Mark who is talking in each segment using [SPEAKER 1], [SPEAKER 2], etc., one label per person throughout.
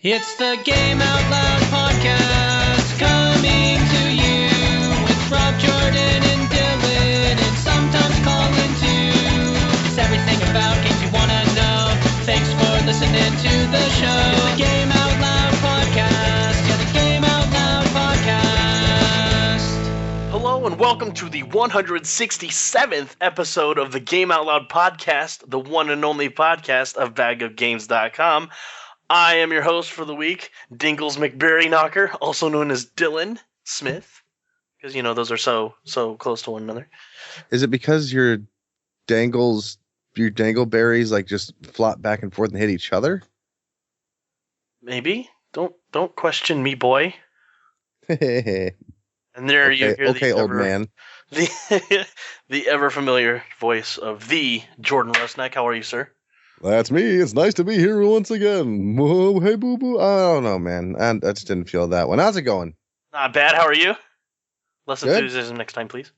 [SPEAKER 1] It's the Game Out Loud podcast coming to you with Rob, Jordan, and Dylan, and sometimes Colin too. It's everything about games you want to know. Thanks for listening to the show. It's the Game Out Loud podcast. Yeah, the Game Out Loud podcast.
[SPEAKER 2] Hello and welcome to the 167th episode of the Game Out Loud podcast, the one and only podcast of bagofgames.com. I am your host for the week, Dinkles McBerry Knocker, also known as Dylan Smith, because, you know, those are so close to one another.
[SPEAKER 3] Is it because your dangleberries like just flop back and forth and hit each other?
[SPEAKER 2] Maybe. Don't question me, boy. And there
[SPEAKER 3] okay,
[SPEAKER 2] you hear
[SPEAKER 3] okay, old man.
[SPEAKER 2] The ever familiar voice of the Jordan Rusnak. How are you, sir?
[SPEAKER 3] That's me. It's nice to be here once again. Whoa, hey, boo boo. I don't know, man. I just didn't feel that one. How's it going?
[SPEAKER 2] Not bad. How are you? Less
[SPEAKER 3] Good.
[SPEAKER 2] enthusiasm next time, please.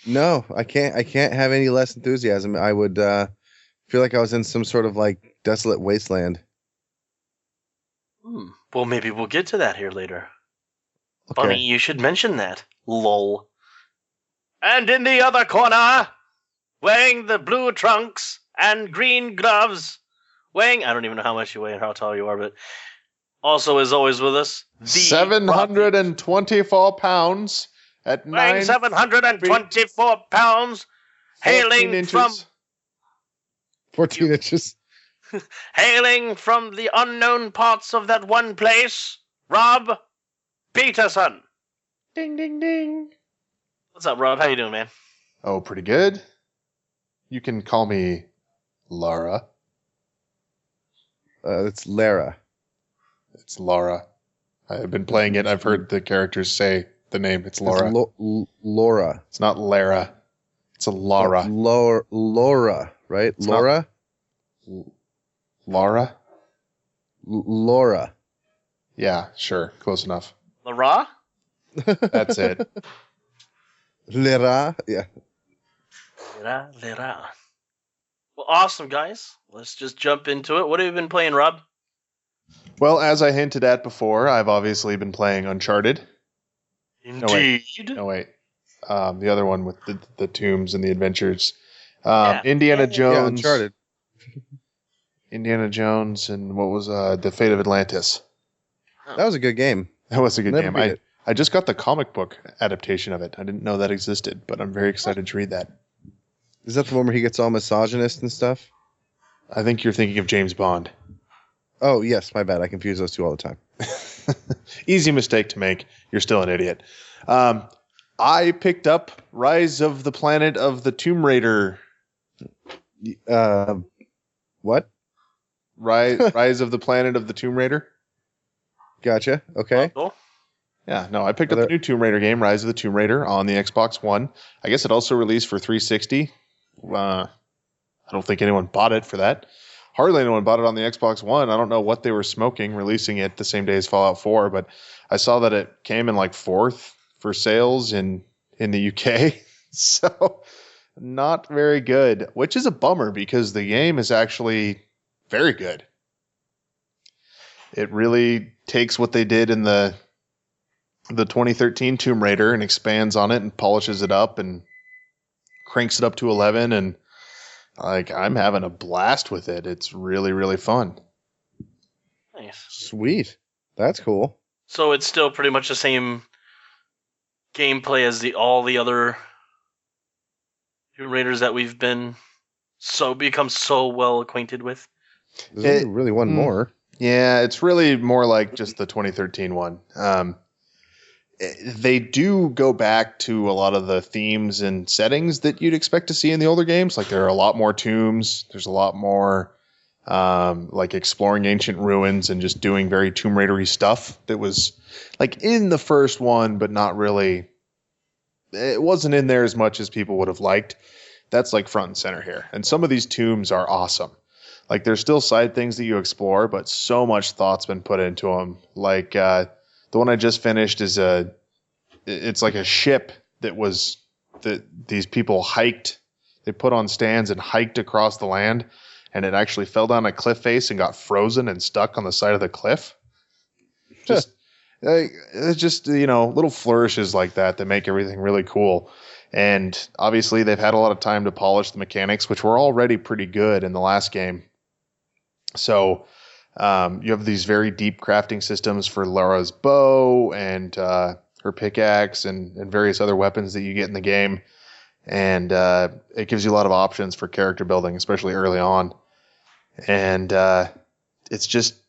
[SPEAKER 3] No, I can't have any less enthusiasm. I would feel like I was in some sort of like desolate wasteland.
[SPEAKER 2] Well, maybe we'll get to that here later.
[SPEAKER 3] Okay.
[SPEAKER 2] Funny you should mention that. Lol. And in the other corner, wearing the blue trunks and green gloves, weighing, I don't even know how much you weigh and how tall you are, but also is always with us, the
[SPEAKER 4] 724 pounds at
[SPEAKER 2] weighing
[SPEAKER 4] 9
[SPEAKER 2] 724 pounds, hailing
[SPEAKER 4] inches.
[SPEAKER 2] from
[SPEAKER 3] 14 inches.
[SPEAKER 2] hailing from the unknown parts of that one place, Rob Peterson.
[SPEAKER 4] Ding, ding, ding.
[SPEAKER 2] What's up, Rob? How you doing, man?
[SPEAKER 4] Oh, pretty good. You can call me Laura.
[SPEAKER 3] It's Lara.
[SPEAKER 4] It's Laura. I've been playing it. I've heard the characters say the name. It's Laura.
[SPEAKER 3] It's Laura.
[SPEAKER 4] It's not Lara. It's a Laura.
[SPEAKER 3] Laura, right?
[SPEAKER 4] It's
[SPEAKER 3] Laura?
[SPEAKER 4] Laura?
[SPEAKER 3] Laura.
[SPEAKER 4] Yeah, sure. Close enough.
[SPEAKER 2] Lara?
[SPEAKER 4] That's it.
[SPEAKER 3] Lara? Yeah.
[SPEAKER 2] Lera. Well, awesome, guys. Let's just jump into it. What have you been playing, Rob?
[SPEAKER 4] Well, as I hinted at before, I've obviously been playing Uncharted.
[SPEAKER 2] Indeed.
[SPEAKER 4] No, wait. The other one with the tombs and the adventures.
[SPEAKER 2] Yeah.
[SPEAKER 4] Indiana
[SPEAKER 2] Yeah,
[SPEAKER 4] Jones.
[SPEAKER 3] Yeah, Uncharted.
[SPEAKER 4] Indiana Jones and what was The Fate of Atlantis.
[SPEAKER 3] That was a good game.
[SPEAKER 4] That was a good
[SPEAKER 3] Never
[SPEAKER 4] game.
[SPEAKER 3] beat it.
[SPEAKER 4] I just got the comic book adaptation of it. I didn't know that existed, but I'm very excited to read that.
[SPEAKER 3] Is that the one where he gets all misogynist and stuff?
[SPEAKER 4] I think you're thinking of James Bond.
[SPEAKER 3] Oh, yes, my bad. I confuse those two all the time.
[SPEAKER 4] Easy mistake to make. You're still an idiot. I picked up Rise of the Planet of the Tomb Raider.
[SPEAKER 3] What?
[SPEAKER 4] Rise of the Planet of the Tomb Raider?
[SPEAKER 3] Gotcha. Okay.
[SPEAKER 2] Cool.
[SPEAKER 4] Yeah, no, I picked up the new Tomb Raider game, Rise of the Tomb Raider, on the Xbox One. I guess it also released for 360. I don't think anyone bought it for that. Hardly anyone bought it on the Xbox One. I don't know what they were smoking, releasing it the same day as Fallout 4, but I saw that it came in like fourth for sales in the UK. So, not very good, which is a bummer because the game is actually very good. It really takes what they did in the 2013 Tomb Raider and expands on it and polishes it up and cranks it up to 11, and like I'm having a blast with it. It's really, really fun.
[SPEAKER 2] Nice.
[SPEAKER 3] Sweet. That's cool.
[SPEAKER 2] So it's still pretty much the same gameplay as all the other Tomb Raiders that we've become so well acquainted with.
[SPEAKER 3] There's only really one more.
[SPEAKER 4] Yeah, it's really more like just the 2013 one. They do go back to a lot of the themes and settings that you'd expect to see in the older games. Like there are a lot more tombs. There's a lot more like exploring ancient ruins and just doing very Tomb Raider-y stuff that was like in the first one, but not really. It wasn't in there as much as people would have liked. That's like front and center here. And some of these tombs are awesome. Like there's still side things that you explore, but so much thought's been put into them. Like the one I just finished it's like a ship that these people hiked. They put on stands and hiked across the land, and it actually fell down a cliff face and got frozen and stuck on the side of the cliff. Just it's just little flourishes like that make everything really cool. And obviously they've had a lot of time to polish the mechanics, which were already pretty good in the last game. So you have these very deep crafting systems for Laura's bow and her pickaxe and various other weapons that you get in the game. And it gives you a lot of options for character building, especially early on. And it's just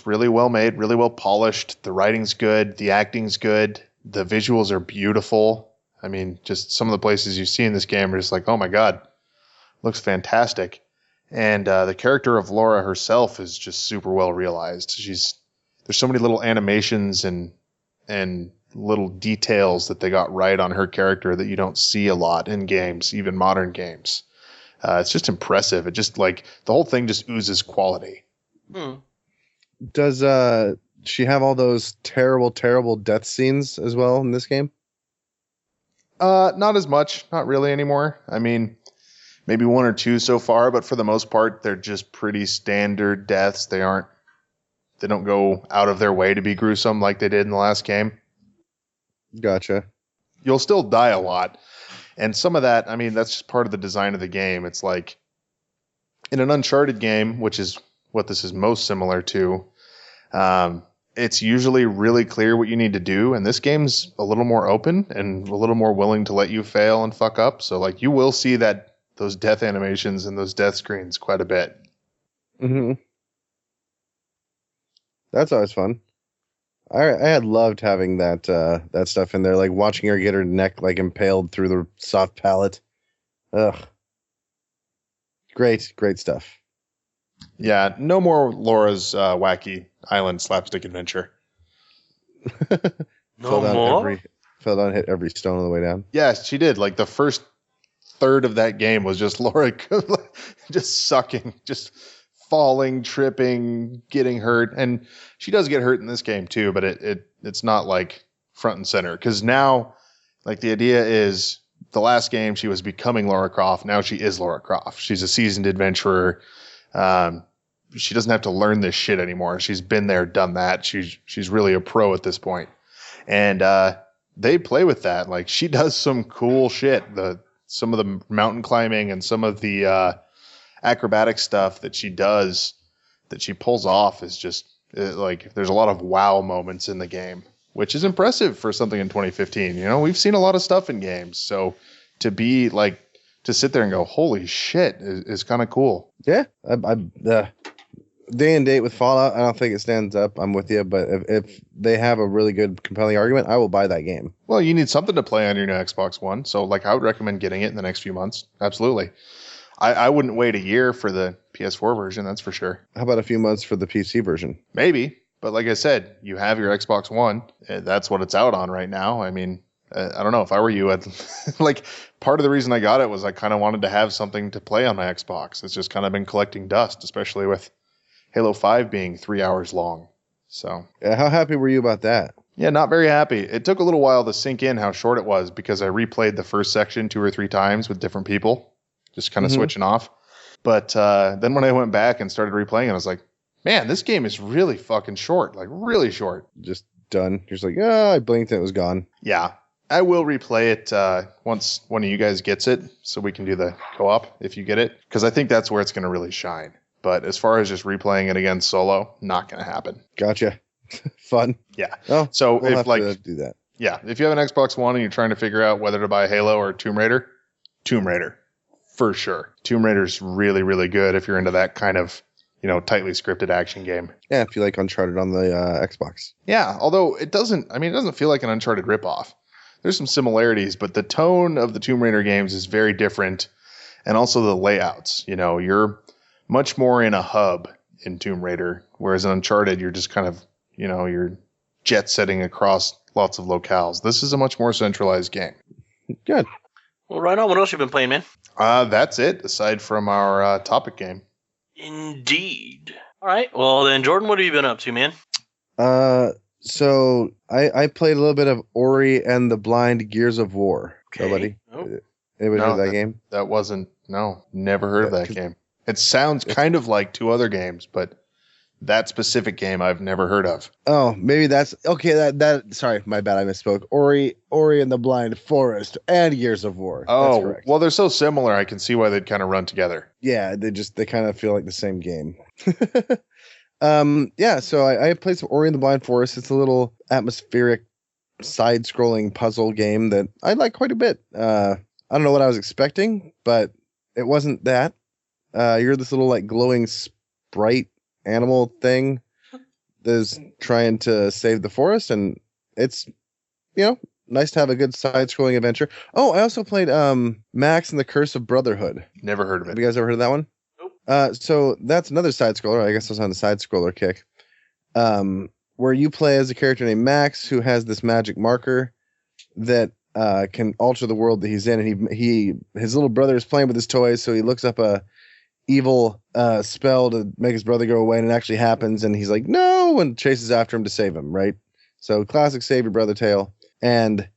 [SPEAKER 4] really well made, really well polished. The writing's good. The acting's good. The visuals are beautiful. I mean, just some of the places you see in this game are just like, oh my God, looks fantastic. And the character of Laura herself is just super well realized. There's so many little animations and little details that they got right on her character that you don't see a lot in games, even modern games. It's just impressive. It just the whole thing just oozes quality.
[SPEAKER 3] Does she have all those terrible, terrible death scenes as well in this game?
[SPEAKER 4] Not as much, not really anymore. I mean, maybe one or two so far, but for the most part, they're just pretty standard deaths. They don't go out of their way to be gruesome like they did in the last game.
[SPEAKER 3] Gotcha.
[SPEAKER 4] You'll still die a lot. And some of that, I mean, that's just part of the design of the game. It's like in an Uncharted game, which is what this is most similar to, it's usually really clear what you need to do. And this game's a little more open and a little more willing to let you fail and fuck up. So you will see those death animations and those death screens quite a bit.
[SPEAKER 3] Mm-hmm. That's always fun. I had loved having that stuff in there, like watching her get her neck impaled through the soft pallet. Ugh. Great stuff.
[SPEAKER 4] Yeah, no more Laura's wacky island slapstick adventure.
[SPEAKER 2] No more?
[SPEAKER 3] Fell down, hit every stone on the way down.
[SPEAKER 4] Yeah, she did. The first third of that game was just Laura just sucking, just falling, tripping, getting hurt. And she does get hurt in this game too, but it's not front and center. Because now, the idea is the last game she was becoming Lara Croft. Now she is Lara Croft. She's a seasoned adventurer. She doesn't have to learn this shit anymore. She's been there, done that. She's really a pro at this point. And they play with that. She does some cool shit. Some of the mountain climbing and some of the acrobatic stuff that she does, that she pulls off, is just there's a lot of wow moments in the game, which is impressive for something in 2015. We've seen a lot of stuff in games. So to be to sit there and go, holy shit, is kind of cool.
[SPEAKER 3] Yeah. Day and date with Fallout, I don't think it stands up. I'm with you, but if they have a really good, compelling argument, I will buy that game.
[SPEAKER 4] Well, you need something to play on your new Xbox One, so I would recommend getting it in the next few months. Absolutely. I wouldn't wait a year for the PS4 version, that's for sure.
[SPEAKER 3] How about a few months for the PC version?
[SPEAKER 4] Maybe, but like I said, you have your Xbox One. That's what it's out on right now. I mean, I don't know. If I were you, I'd part of the reason I got it was I kind of wanted to have something to play on my Xbox. It's just kind of been collecting dust, especially with Halo 5 being 3 hours long. So,
[SPEAKER 3] yeah, how happy were you about that?
[SPEAKER 4] Yeah, not very happy. It took a little while to sink in how short it was because I replayed the first section 2 or 3 times with different people, just kind of switching off. But then when I went back and started replaying it, I was like, man, this game is really fucking short, really short.
[SPEAKER 3] Just done. You're just I blinked and it was gone.
[SPEAKER 4] Yeah. I will replay it once one of you guys gets it so we can do the co-op if you get it, because I think that's where it's going to really shine. But as far as just replaying it again solo, not going to happen.
[SPEAKER 3] Gotcha. Fun.
[SPEAKER 4] Yeah.
[SPEAKER 3] Oh,
[SPEAKER 4] so
[SPEAKER 3] we'll
[SPEAKER 4] if
[SPEAKER 3] have to do that.
[SPEAKER 4] Yeah, if you have an Xbox One and you're trying to figure out whether to buy Halo or Tomb Raider, for sure. Tomb Raider's really, really good if you're into that kind of, tightly scripted action game.
[SPEAKER 3] Yeah, if you like Uncharted on the Xbox.
[SPEAKER 4] Yeah, although it doesn't feel like an Uncharted ripoff. There's some similarities, but the tone of the Tomb Raider games is very different, and also the layouts. You're much more in a hub in Tomb Raider, whereas in Uncharted, you're just kind of, you're jet setting across lots of locales. This is a much more centralized game.
[SPEAKER 3] Good.
[SPEAKER 2] Well, right on. What else you been playing, man?
[SPEAKER 4] That's it, aside from our topic game.
[SPEAKER 2] Indeed. All right. Well, then, Jordan, what have you been up to, man?
[SPEAKER 3] So I played a little bit of Ori and the Blind Gears of War.
[SPEAKER 2] Okay.
[SPEAKER 3] Nobody?
[SPEAKER 2] Nope.
[SPEAKER 3] Anybody heard that game?
[SPEAKER 4] That wasn't, no, never heard of that game. It sounds kind of like 2 other games, but that specific game I've never heard of.
[SPEAKER 3] Oh, maybe that's okay. That sorry, my bad. I misspoke. Ori and the Blind Forest and Gears of War. That's
[SPEAKER 4] Oh,
[SPEAKER 3] correct.
[SPEAKER 4] well, they're so similar. I can see why they'd kind of run together.
[SPEAKER 3] Yeah, they kind of feel like the same game. Yeah. So I played some Ori and the Blind Forest. It's a little atmospheric, side-scrolling puzzle game that I like quite a bit. I don't know what I was expecting, but it wasn't that. You're this little like glowing sprite animal thing that's trying to save the forest, and it's nice to have a good side-scrolling adventure. Oh, I also played Max and the Curse of Brotherhood.
[SPEAKER 4] Never heard of
[SPEAKER 3] Have
[SPEAKER 4] it.
[SPEAKER 3] you guys ever heard of that one?
[SPEAKER 2] Nope.
[SPEAKER 3] So that's another side-scroller. I guess I was on the side-scroller kick. Where you play as a character named Max who has this magic marker that can alter the world that he's in, and his little brother is playing with his toys, so he looks up a evil spell to make his brother go away, and it actually happens, and he's like, no, and chases after him to save him, right? So classic save your brother tale. And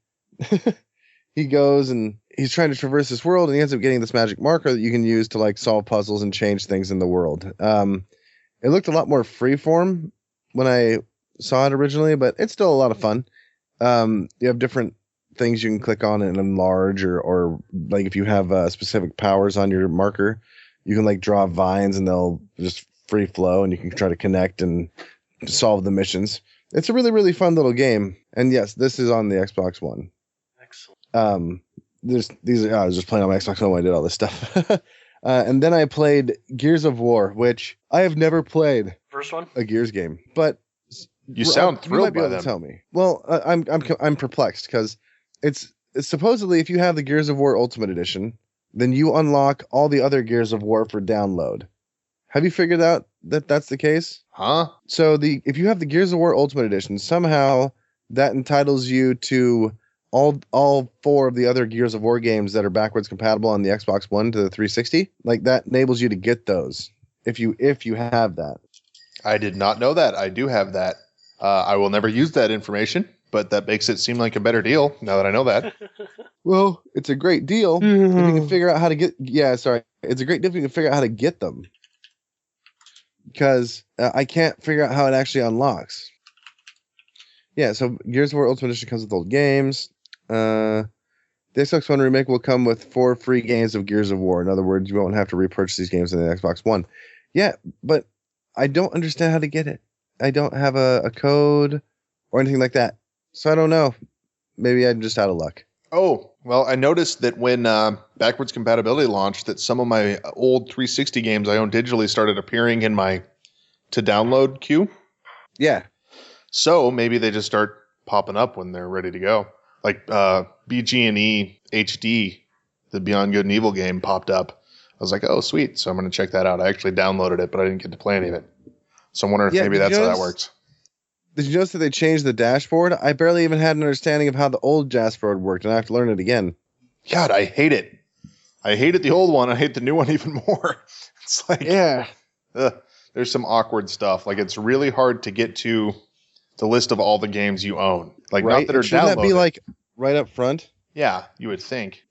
[SPEAKER 3] he goes and he's trying to traverse this world, and he ends up getting this magic marker that you can use to like solve puzzles and change things in the world. It looked a lot more freeform when I saw it originally, but it's still a lot of fun. You have different things you can click on and enlarge, or like if you have specific powers on your marker, you can like draw vines and they'll just free flow, and you can try to connect and solve the missions. It's a really, really fun little game. And yes, this is on the Xbox One.
[SPEAKER 2] Excellent.
[SPEAKER 3] I was just playing on my Xbox One when I did all this stuff. And then I played Gears of War, which I have never played
[SPEAKER 2] First one?
[SPEAKER 3] a Gears game, but
[SPEAKER 4] You sound
[SPEAKER 3] you
[SPEAKER 4] thrilled
[SPEAKER 3] might be
[SPEAKER 4] by
[SPEAKER 3] able
[SPEAKER 4] them.
[SPEAKER 3] to tell me. Well, I'm perplexed because it's supposedly if you have the Gears of War Ultimate Edition, then you unlock all the other Gears of War for download. Have you figured out that that's the case?
[SPEAKER 4] Huh?
[SPEAKER 3] So if you have the Gears of War Ultimate Edition, somehow that entitles you to all 4 of the other Gears of War games that are backwards compatible on the Xbox One to the 360. Like that enables you to get those if you have that.
[SPEAKER 4] I did not know that. I do have that. I will never use that information, but that makes it seem like a better deal now that I know that.
[SPEAKER 3] Well, it's a great deal if you can figure out how to get. Yeah, sorry, it's a great deal if you can figure out how to get them. Because I can't figure out how it actually unlocks. Yeah, so Gears of War Ultimate Edition comes with old games. The Xbox One remake will come with 4 free games of Gears of War. In other words, you won't have to repurchase these games on the Xbox One. Yeah, but I don't understand how to get it. I don't have a code or anything like that. So I don't know. Maybe I'm just out of luck.
[SPEAKER 4] Oh, well, I noticed that when backwards compatibility launched, that some of my old 360 games I own digitally started appearing in my to download queue.
[SPEAKER 3] Yeah.
[SPEAKER 4] So maybe they just start popping up when they're ready to go. Like BG&E HD, the Beyond Good and Evil game popped up. I was like, oh, sweet. So I'm going to check that out. I actually downloaded it, but I didn't get to play any of it. So I'm wondering if maybe that's how that works.
[SPEAKER 3] Did you notice that they changed the dashboard? I barely even had an understanding of how the old dashboard worked, and I have to learn it again.
[SPEAKER 4] God, I hate it. I hated the old one. I hate the new one even more. It's like,
[SPEAKER 3] Yeah.
[SPEAKER 4] There's some awkward stuff. Like, it's really hard to get to the list of all the games you own. Like,
[SPEAKER 3] Right?
[SPEAKER 4] not that are
[SPEAKER 3] Shouldn't
[SPEAKER 4] downloaded.
[SPEAKER 3] that be like right up front?
[SPEAKER 4] Yeah, you would think.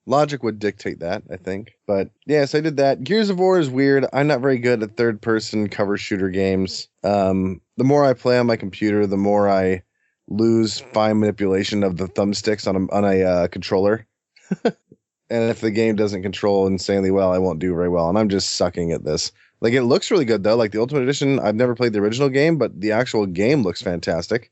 [SPEAKER 3] Logic would dictate that, I think. But yes, I did that. Gears of War is weird. I'm not very good at third-person cover shooter games. The more I play on my computer, the more I lose fine manipulation of the thumbsticks on a controller. And if the game doesn't control insanely well, I won't do very well. And I'm just sucking at this. Like, it looks really good, though. Like, the Ultimate Edition, I've never played the original game, but the actual game looks fantastic.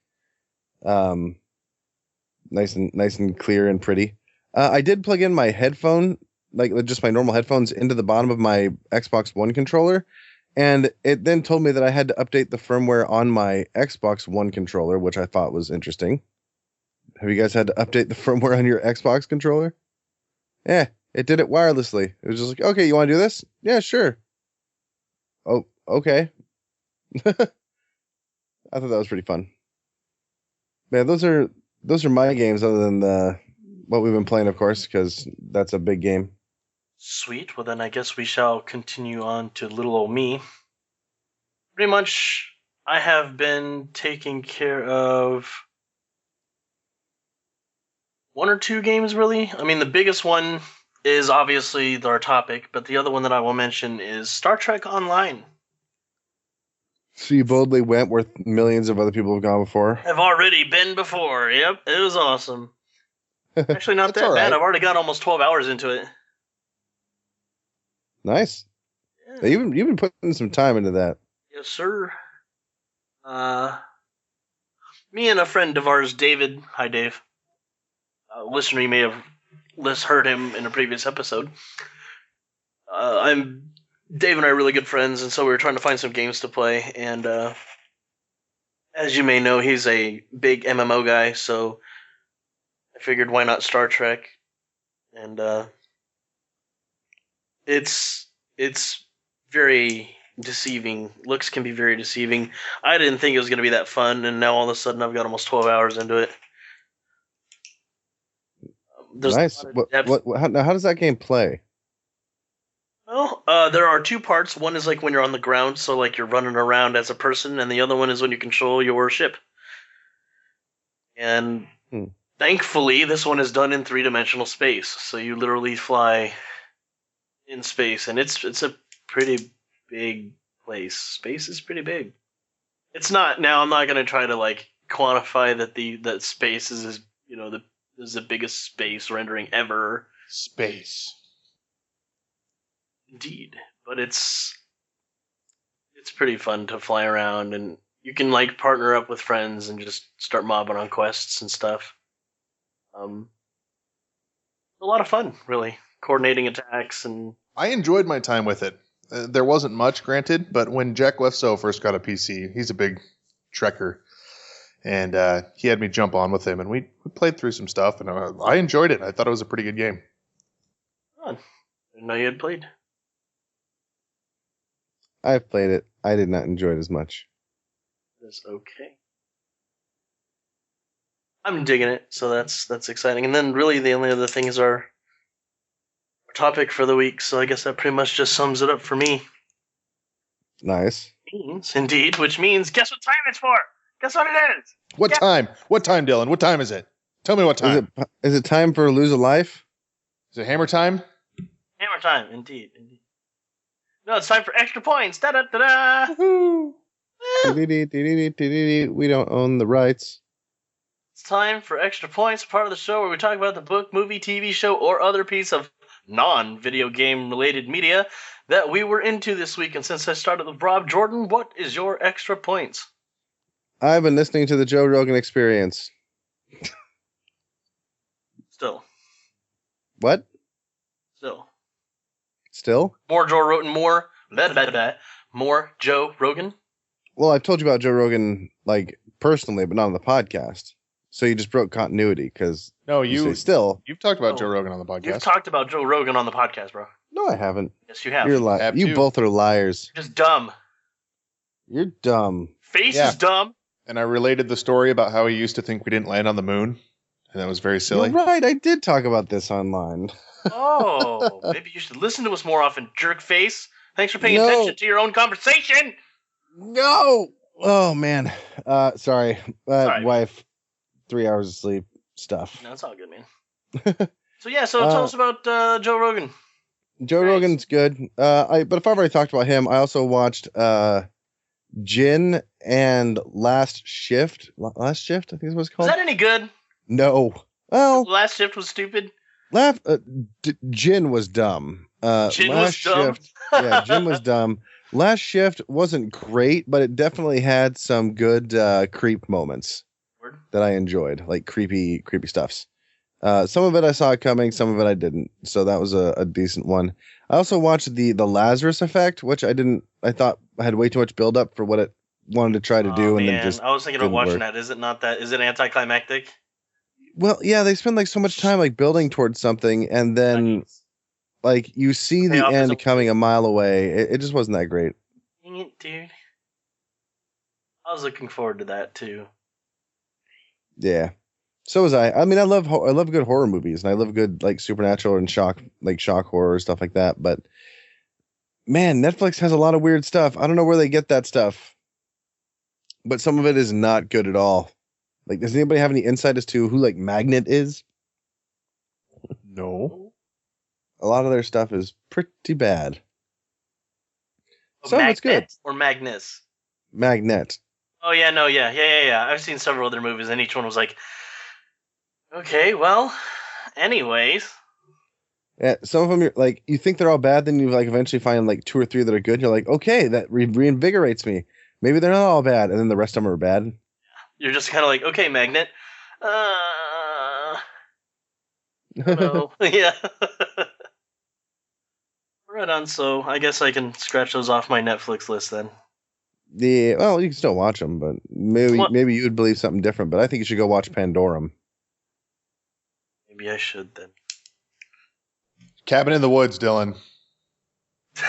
[SPEAKER 3] Nice and clear and pretty. I did plug in my headphone, like just my normal headphones, into the bottom of my Xbox One controller, and it then told me that I had to update the firmware on my Xbox One controller, which I thought was interesting. Have you guys had to update the firmware on your Xbox controller? Yeah, it did it wirelessly. It was just like, okay, you want to do this? Yeah, sure. Oh, okay. I thought that was pretty fun. Man, those are my games other than what we've been playing, of course, because that's a big game.
[SPEAKER 2] Sweet. Well, then I guess we shall continue on to little old me. Pretty much, I have been taking care of 1 or 2 games, really. I mean, the biggest one is obviously our topic, but the other one that I will mention is Star Trek Online.
[SPEAKER 3] So you boldly went where millions of other people have gone before.
[SPEAKER 2] I've already been before. Yep, it was awesome. Actually, not
[SPEAKER 4] That's
[SPEAKER 2] that
[SPEAKER 4] all
[SPEAKER 2] bad.
[SPEAKER 4] right.
[SPEAKER 2] I've already got almost 12 hours into it.
[SPEAKER 3] Nice.
[SPEAKER 2] Yeah.
[SPEAKER 3] You've been putting some time into that.
[SPEAKER 2] Yes, sir. Me and a friend of ours, David. Hi, Dave. Listener, you may have heard him in a previous episode. Dave and I are really good friends, and so we were trying to find some games to play. And as you may know, he's a big MMO guy, so I figured why not Star Trek? And it's very deceiving. Looks can be very deceiving. I didn't think it was going to be that fun, and now all of a sudden I've got almost 12 hours into it. There's
[SPEAKER 3] Nice.
[SPEAKER 2] a lot of depth.
[SPEAKER 3] How does that game play?
[SPEAKER 2] Well, there are two parts. One is like when you're on the ground, so like you're running around as a person, and the other one is when you control your ship. And thankfully, this one is done in 3-dimensional space, so you literally fly in space, and it's a pretty big place. Space is pretty big. It's not now. I'm not going to try to like quantify that space is the biggest space rendering ever.
[SPEAKER 4] Space.
[SPEAKER 2] Indeed, but it's pretty fun to fly around, and you can like partner up with friends and just start mobbing on quests and stuff. A lot of fun, really, coordinating attacks and.
[SPEAKER 4] I enjoyed my time with it. There wasn't much, granted, but when Jack Lefso first got a PC, he's a big Trekker, and he had me jump on with him, and we played through some stuff, and I enjoyed it. I thought it was a pretty good game.
[SPEAKER 2] Fun. Didn't know you had played.
[SPEAKER 3] I've played it. I did not enjoy it as much.
[SPEAKER 2] It's okay. I'm digging it, so that's exciting. And then really the only other thing is our topic for the week, so I guess that pretty much just sums it up for me.
[SPEAKER 3] Nice.
[SPEAKER 2] Indeed, which means guess what time it's for? Guess what it is?
[SPEAKER 4] What time? What time, Dylan? What time is it? Tell me what time.
[SPEAKER 3] Is it time for Lose a Life?
[SPEAKER 4] Is it hammer time?
[SPEAKER 2] Hammer time, indeed. No, it's time for extra points. Da da da da.
[SPEAKER 3] Woohoo! We don't own the rights.
[SPEAKER 2] It's time for extra points, part of the show where we talk about the book, movie, TV show, or other piece of non-video game related media that we were into this week. And since I started with Rob Jordan, what is your extra points?
[SPEAKER 3] I've been listening to the Joe Rogan Experience.
[SPEAKER 2] Still.
[SPEAKER 3] What? Still?
[SPEAKER 2] More Joe Rogan, more Joe Rogan.
[SPEAKER 3] Well, I've told you about Joe Rogan, like, personally, but not on the podcast. So you just broke continuity, because
[SPEAKER 4] No,
[SPEAKER 3] you say still.
[SPEAKER 4] You've talked about Joe Rogan on the podcast.
[SPEAKER 2] You've talked about Joe Rogan on the podcast, bro.
[SPEAKER 3] No, I haven't.
[SPEAKER 2] Yes, you have.
[SPEAKER 3] You're lying. You both are liars.
[SPEAKER 2] You're just dumb.
[SPEAKER 3] You're dumb.
[SPEAKER 2] Face is dumb.
[SPEAKER 4] And I related the story about how he used to think we didn't land on the moon, and that was very silly.
[SPEAKER 3] You're right. I did talk about this online.
[SPEAKER 2] Oh, maybe you should listen to us more often, jerk face. Thanks for paying attention to your own conversation.
[SPEAKER 3] No. Oh, man. Sorry.
[SPEAKER 2] Sorry.
[SPEAKER 3] Wife, 3 hours of sleep stuff.
[SPEAKER 2] No, it's all good, man. So tell us about Joe Rogan.
[SPEAKER 3] Joe Rogan's good. But if I've already talked about him, I also watched Jin and Last Shift. Last Shift, I think is what it's called.
[SPEAKER 2] Was that any good?
[SPEAKER 3] No. Well,
[SPEAKER 2] Last Shift was stupid.
[SPEAKER 3] Jin was dumb.
[SPEAKER 2] Jin was dumb.
[SPEAKER 3] Yeah, Jin was dumb. Last Shift wasn't great, but it definitely had some good creep moments that I enjoyed, like creepy stuffs. Some of it I saw coming, some of it I didn't. So that was a decent one. I also watched the Lazarus Effect, which I thought had way too much build up for what it wanted to try to do, and then just
[SPEAKER 2] I was thinking about watching that. Is it not that? Is it anticlimactic?
[SPEAKER 3] Well, yeah, they spend like so much time like building towards something, and then like you see the end coming a mile away. It just wasn't that great.
[SPEAKER 2] Dang it, dude. I was looking forward to that too.
[SPEAKER 3] Yeah, so was I. I mean, I love good horror movies, and I love good like supernatural and shock horror stuff like that. But man, Netflix has a lot of weird stuff. I don't know where they get that stuff, but some of it is not good at all. Like, does anybody have any insight as to who like Magnet is?
[SPEAKER 4] No.
[SPEAKER 3] A lot of their stuff is pretty bad.
[SPEAKER 2] Some of it's good. Or Magnus?
[SPEAKER 3] Magnet.
[SPEAKER 2] Oh yeah, no, yeah. I've seen several other movies, and each one was like, okay, well, anyways.
[SPEAKER 3] Yeah, some of them you're like you think they're all bad, then you like eventually find like 2 or 3 that are good. You're like, okay, that reinvigorates me. Maybe they're not all bad, and then the rest of them are bad.
[SPEAKER 2] You're just kind of like, okay, Magnet. No, yeah. Right on. So I guess I can scratch those off my Netflix list then.
[SPEAKER 3] Well, you can still watch them, but maybe you would believe something different. But I think you should go watch Pandorum.
[SPEAKER 2] Maybe I should then.
[SPEAKER 4] Cabin in the Woods, Dylan.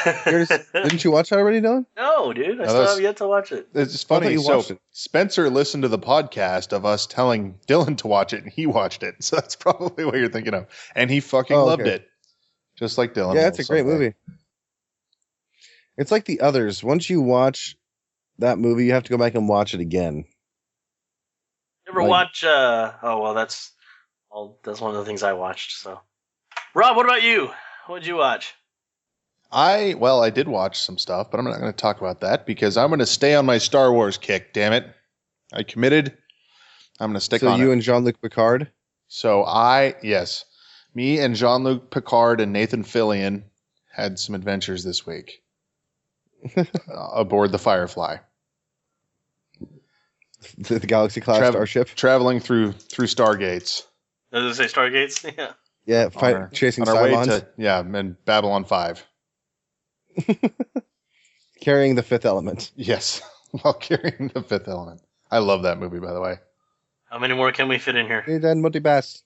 [SPEAKER 3] Didn't you watch that already, Dylan?
[SPEAKER 2] No, dude. I still have yet to watch it.
[SPEAKER 4] It's just funny. So Spencer listened to the podcast of us telling Dylan to watch it, and he watched it. So that's probably what you're thinking of. And he fucking loved it. Just like Dylan.
[SPEAKER 3] Yeah, it's a great movie. It's like the others. Once you watch that movie, you have to go back and watch it again.
[SPEAKER 2] You ever watch that's one of the things I watched, so. Rob, what about you? What did you watch?
[SPEAKER 4] I did watch some stuff, but I'm not going to talk about that because I'm going to stay on my Star Wars kick, damn it. I committed. I'm going to stick on it. So
[SPEAKER 3] you and Jean-Luc Picard?
[SPEAKER 4] So me and Jean-Luc Picard and Nathan Fillion had some adventures this week aboard the Firefly.
[SPEAKER 3] The Galaxy-class starship?
[SPEAKER 4] Traveling through Stargates.
[SPEAKER 2] Does it say Stargates? Yeah.
[SPEAKER 3] Yeah, chasing Cylons.
[SPEAKER 4] And Babylon 5.
[SPEAKER 3] Carrying the fifth element.
[SPEAKER 4] Yes, while carrying the fifth element. I love that movie, by the way.
[SPEAKER 2] How many more can we fit in here?
[SPEAKER 3] Multipass.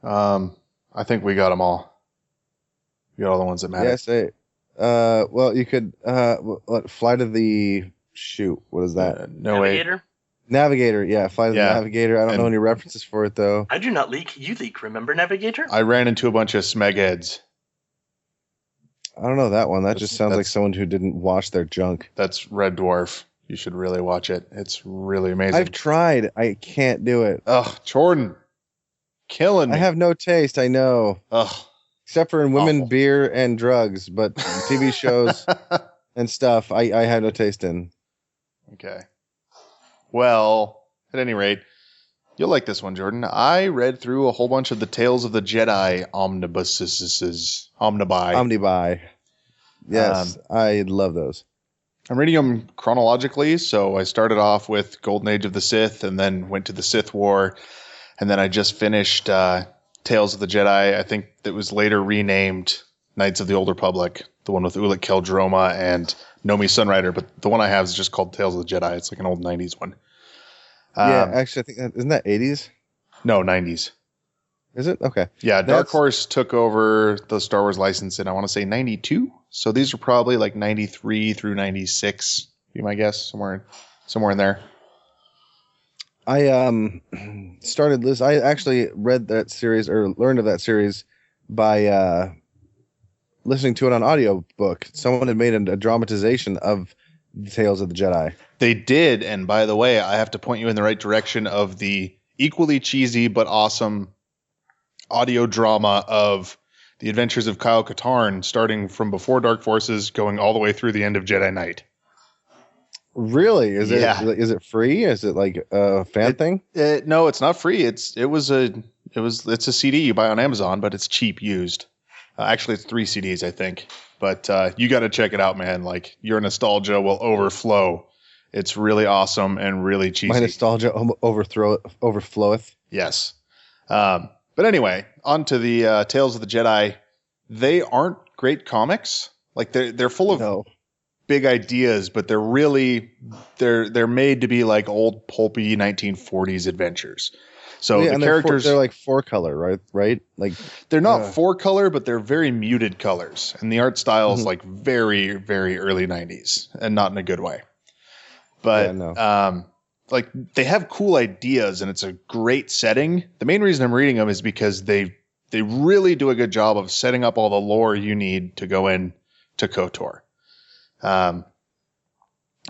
[SPEAKER 4] I think we got them all. We got all the ones that matter.
[SPEAKER 3] Yes. Well, you could fly to the shoot. What is that?
[SPEAKER 2] Navigator?
[SPEAKER 3] Navigator, yeah. Fly to the Navigator. I don't know any references for it, though.
[SPEAKER 2] I do not leak. You leak. Remember Navigator?
[SPEAKER 4] I ran into a bunch of smegheads.
[SPEAKER 3] I don't know that one. That just sounds like someone who didn't wash their junk.
[SPEAKER 4] That's Red Dwarf. You should really watch it. It's really amazing.
[SPEAKER 3] I've tried. I can't do it.
[SPEAKER 4] Ugh, Jordan. Killing me.
[SPEAKER 3] I have no taste, I know.
[SPEAKER 4] Ugh.
[SPEAKER 3] Except for in women, beer, and drugs. But TV shows and stuff, I have no taste in. Okay.
[SPEAKER 4] Well, at any rate, you'll like this one, Jordan. I read through a whole bunch of the Tales of the Jedi omnibuy.
[SPEAKER 3] Yes, I love those.
[SPEAKER 4] I'm reading them chronologically, so I started off with Golden Age of the Sith, and then went to the Sith War, and then I just finished Tales of the Jedi. I think that was later renamed Knights of the Old Republic, the one with Ulic Qel-Droma and Nomi Sunrider, but the one I have is just called Tales of the Jedi. It's like an old 90s one.
[SPEAKER 3] Yeah, actually, I think isn't that 80s?
[SPEAKER 4] No, 90s.
[SPEAKER 3] Is it? Okay.
[SPEAKER 4] Yeah, Dark Horse took over the Star Wars license in, I want to say, 92. So these are probably like 93 through 96, be my guess, somewhere in there.
[SPEAKER 3] I started this. I actually read that series or learned of that series by listening to it on audiobook. Someone had made a dramatization of Tales of the Jedi.
[SPEAKER 4] They did, and by the way, I have to point you in the right direction of the equally cheesy but awesome audio drama of The Adventures of Kyle Katarn, starting from before Dark Forces, going all the way through the end of Jedi Knight.
[SPEAKER 3] Really? Is it free? Is it like a fan thing?
[SPEAKER 4] No, it's not free. It's a CD you buy on Amazon, but it's cheap used. Actually, it's 3 CDs, I think. But you got to check it out, man. Like, your nostalgia will overflow. It's really awesome and really cheesy.
[SPEAKER 3] My nostalgia overfloweth.
[SPEAKER 4] Yes. But anyway, on to the Tales of the Jedi. They aren't great comics. Like, they're full of big ideas, but they're made to be like old pulpy 1940s adventures. So the characters
[SPEAKER 3] they're like 4-color, right? Like
[SPEAKER 4] they're not 4-color, but they're very muted colors, and the art style is like very, very early 90s, and not in a good way. But like they have cool ideas, and it's a great setting. The main reason I'm reading them is because they really do a good job of setting up all the lore you need to go in to KOTOR.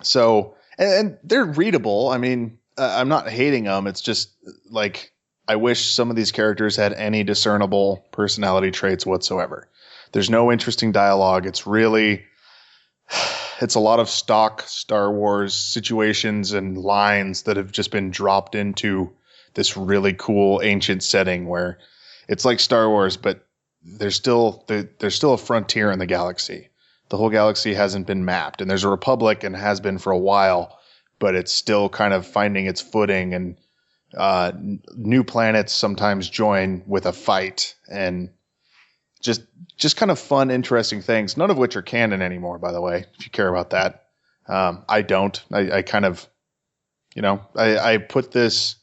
[SPEAKER 4] So they're readable. I mean, I'm not hating them. It's just like I wish some of these characters had any discernible personality traits whatsoever. There's no interesting dialogue. It's really it's a lot of stock Star Wars situations and lines that have just been dropped into this really cool ancient setting where it's like Star Wars, but there's still a frontier in the galaxy. The whole galaxy hasn't been mapped, and there's a republic and has been for a while, but it's still kind of finding its footing, and new planets sometimes join with a fight, and just kind of fun, interesting things, none of which are canon anymore, by the way, if you care about that. I don't. I kind of, I put this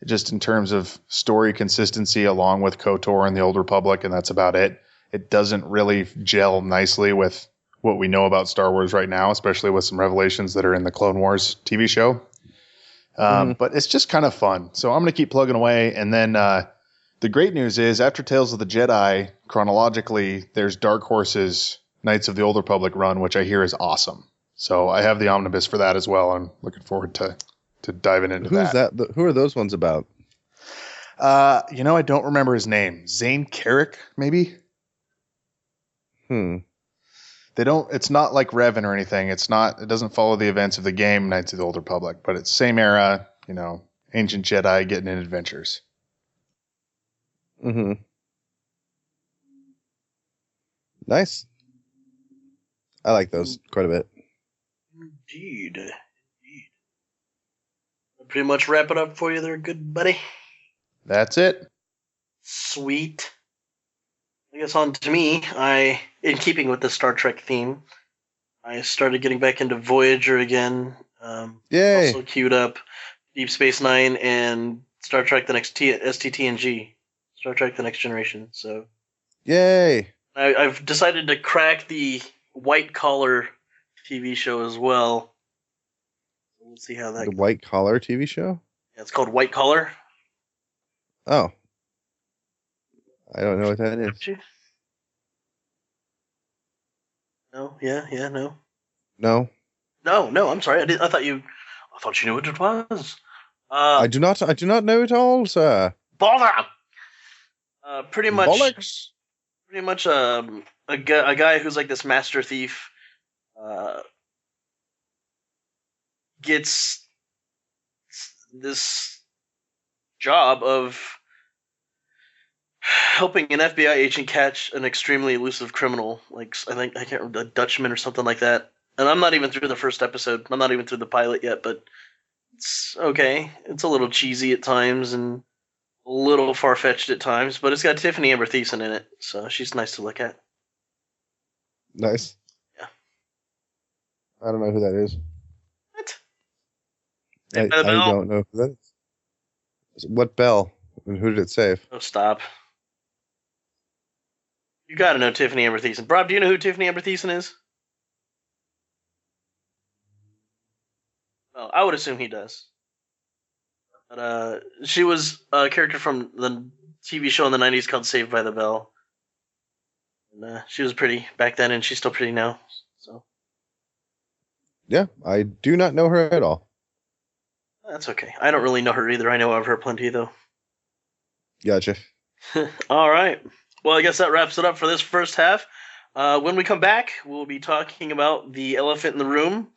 [SPEAKER 4] just in terms of story consistency along with KOTOR and the Old Republic, and that's about it. It doesn't really gel nicely with what we know about Star Wars right now, especially with some revelations that are in the Clone Wars TV show. But it's just kind of fun. So I'm going to keep plugging away. And then the great news is, after Tales of the Jedi, chronologically, there's Dark Horse's Knights of the Old Republic run, which I hear is awesome. So I have the omnibus for that as well. I'm looking forward to diving into
[SPEAKER 3] Who's that? Who are those ones about?
[SPEAKER 4] I don't remember his name. Zane Carrick, maybe? It's not like Revan or anything. It doesn't follow the events of the game Knights of the Old Republic, but it's same era, ancient Jedi getting in adventures.
[SPEAKER 3] Nice. I like those quite a bit.
[SPEAKER 2] Indeed. I'll pretty much wrap it up for you there, good buddy.
[SPEAKER 4] That's it.
[SPEAKER 2] Sweet. I guess on to me. In keeping with the Star Trek theme, I started getting back into Voyager again.
[SPEAKER 3] Yay!
[SPEAKER 2] Also queued up Deep Space Nine and Star Trek: The Next STTNG, Star Trek: The Next Generation. So,
[SPEAKER 3] yay!
[SPEAKER 2] I've decided to crack the White Collar TV show as well. We'll see how that.
[SPEAKER 3] The White Collar TV show?
[SPEAKER 2] Yeah, it's called White Collar.
[SPEAKER 3] Oh. I don't know what that is.
[SPEAKER 2] No, yeah, no.
[SPEAKER 3] No.
[SPEAKER 2] No, I'm sorry. I thought you knew what it was.
[SPEAKER 3] I do not know it all, sir.
[SPEAKER 2] Bother. Pretty much.
[SPEAKER 3] Bollocks.
[SPEAKER 2] Pretty much a guy who's like this master thief gets this job of helping an FBI agent catch an extremely elusive criminal, like I can't remember, a Dutchman or something like that. And I'm not even through the first episode. I'm not even through the pilot yet, but it's okay. It's a little cheesy at times and a little far-fetched at times, but it's got Tiffany Amber Thiessen in it, so she's nice to look at.
[SPEAKER 3] Nice.
[SPEAKER 2] Yeah.
[SPEAKER 3] I don't know who that is.
[SPEAKER 2] What?
[SPEAKER 3] I don't know who that is. What bell? And who did it save?
[SPEAKER 2] Oh, stop. You gotta know Tiffany Amber Thiessen. Rob, do you know who Tiffany Amber Thiessen is? Well, I would assume he does. But she was a character from the TV show in the 90s called Saved by the Bell. And she was pretty back then, and she's still pretty now. So
[SPEAKER 3] Yeah, I do not know her at all.
[SPEAKER 2] that's okay. I don't really know her either. I know of her plenty, though.
[SPEAKER 3] Gotcha.
[SPEAKER 2] All right. Well, I guess that wraps it up for this first half. When we come back, we'll be talking about the elephant in the room,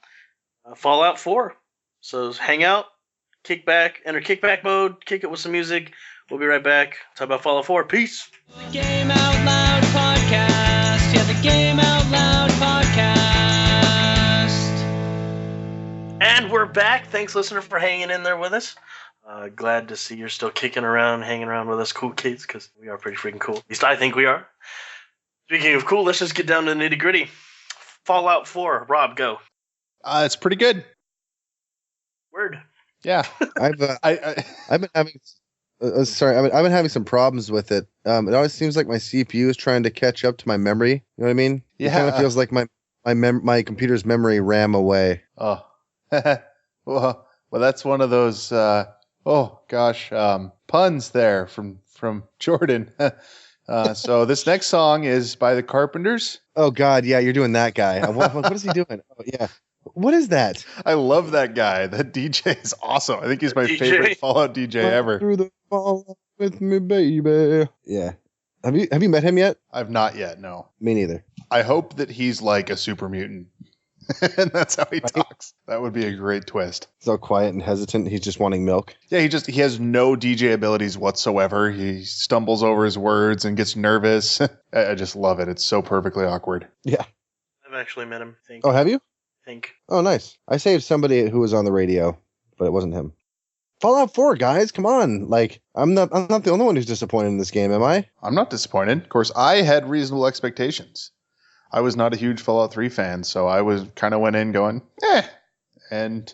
[SPEAKER 2] Fallout 4. So hang out, kick back, enter kickback mode, kick it with some music. We'll be right back. Talk about Fallout 4. Peace.
[SPEAKER 1] The Game Out Loud podcast. Yeah, the Game Out Loud podcast.
[SPEAKER 2] And we're back. Thanks, listener, for hanging in there with us. Glad to see you're still kicking around, hanging around with us cool kids, because we are pretty freaking cool. At least I think we are. Speaking of cool, let's just get down to the nitty gritty. Fallout 4. Rob, go.
[SPEAKER 4] It's pretty good.
[SPEAKER 2] Word.
[SPEAKER 4] Yeah.
[SPEAKER 3] I've been having I've been having some problems with it. It always seems like my CPU is trying to catch up to my memory. You know what I mean?
[SPEAKER 4] Yeah.
[SPEAKER 3] It kind of feels like my computer's memory RAM away.
[SPEAKER 4] Oh. well, that's one of those puns there from Jordan. So this next song is by the Carpenters.
[SPEAKER 3] Oh God, yeah, you're doing that guy. What is he doing? Oh, yeah. What is that?
[SPEAKER 4] I love that guy. That DJ is awesome. I think he's my
[SPEAKER 2] DJ?
[SPEAKER 4] favorite Fallout DJ ever.
[SPEAKER 3] Through the Fallout with me, baby. Yeah. Have you met him yet?
[SPEAKER 4] I've not yet, no.
[SPEAKER 3] Me neither.
[SPEAKER 4] I hope that he's like a super mutant and that's how he talks. That would be a great twist.
[SPEAKER 3] So quiet and hesitant. He's just wanting milk.
[SPEAKER 4] Yeah, he has no DJ abilities whatsoever. He stumbles over his words and gets nervous. I just love it. It's so perfectly awkward.
[SPEAKER 3] Yeah.
[SPEAKER 2] I've actually met him. I think.
[SPEAKER 3] Oh, have you?
[SPEAKER 2] I think.
[SPEAKER 3] Oh, nice. I saved somebody who was on the radio, but it wasn't him. Fallout 4, guys, come on! Like, I'm not the only one who's disappointed in this game, am I?
[SPEAKER 4] I'm not disappointed. Of course, I had reasonable expectations. I was not a huge Fallout 3 fan, so I was kind of went in going, and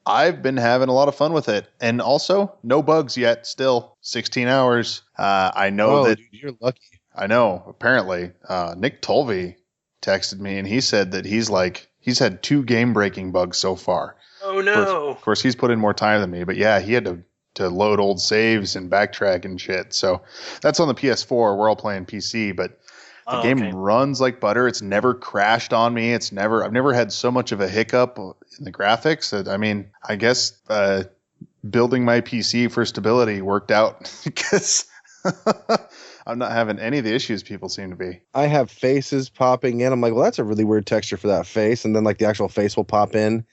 [SPEAKER 4] I've been having a lot of fun with it. And also, no bugs yet. Still 16 hours. I know that
[SPEAKER 3] dude, you're lucky.
[SPEAKER 4] I know. Apparently, Nick Tolvey texted me, and he said that he's had 2 game-breaking bugs so far.
[SPEAKER 2] Oh no!
[SPEAKER 4] Of course, he's put in more time than me, but yeah, he had to load old saves and backtrack and shit. So that's on the PS4. We're all playing PC, but the game runs like butter. It's never crashed on me. I've never had so much of a hiccup in the graphics. I mean, I guess building my PC for stability worked out because I'm not having any of the issues people seem to be.
[SPEAKER 3] I have faces popping in. I'm like, well, that's a really weird texture for that face. And then like the actual face will pop in.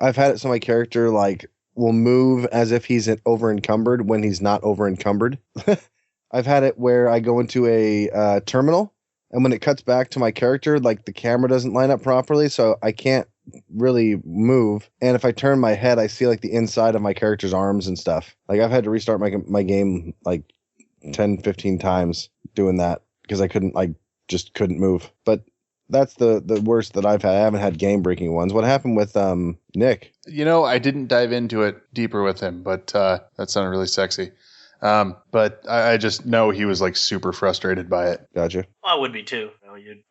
[SPEAKER 3] I've had it so my character like will move as if he's over encumbered when he's not over encumbered. I've had it where I go into a terminal, and when it cuts back to my character, like the camera doesn't line up properly, so I can't really move. And if I turn my head, I see like the inside of my character's arms and stuff. Like I've had to restart my game like 10, 15 times doing that because I just couldn't move. But that's the worst that I've had. I haven't had game-breaking ones. What happened with Nick?
[SPEAKER 4] I didn't dive into it deeper with him, but that sounded really sexy. But I just know he was like super frustrated by it.
[SPEAKER 3] Gotcha.
[SPEAKER 2] I would be too.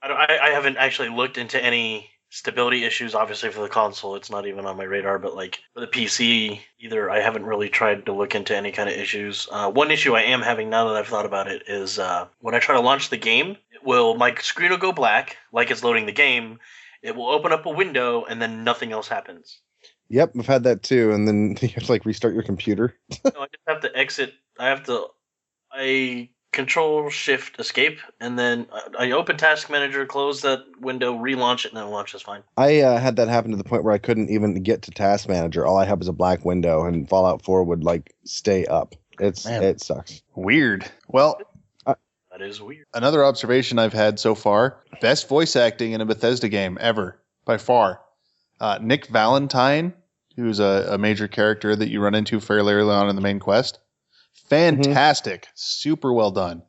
[SPEAKER 2] I haven't actually looked into any stability issues. Obviously, for the console, it's not even on my radar. But like for the PC, either I haven't really tried to look into any kind of issues. One issue I am having now that I've thought about it is when I try to launch the game, my screen will go black like it's loading the game. It will open up a window and then nothing else happens.
[SPEAKER 3] Yep, I've had that too. And then you have to like restart your computer.
[SPEAKER 2] No, I just have to exit. I control shift escape, and then I open task manager, close that window, relaunch it, and then it launches fine.
[SPEAKER 3] I had that happen to the point where I couldn't even get to task manager. All I had was a black window, and Fallout 4 would like stay up. It sucks.
[SPEAKER 4] Weird. Well,
[SPEAKER 2] that is weird.
[SPEAKER 4] Another observation I've had so far: best voice acting in a Bethesda game ever, by far. Nick Valentine, who's a major character that you run into fairly early on in the main quest. Fantastic. Super well done.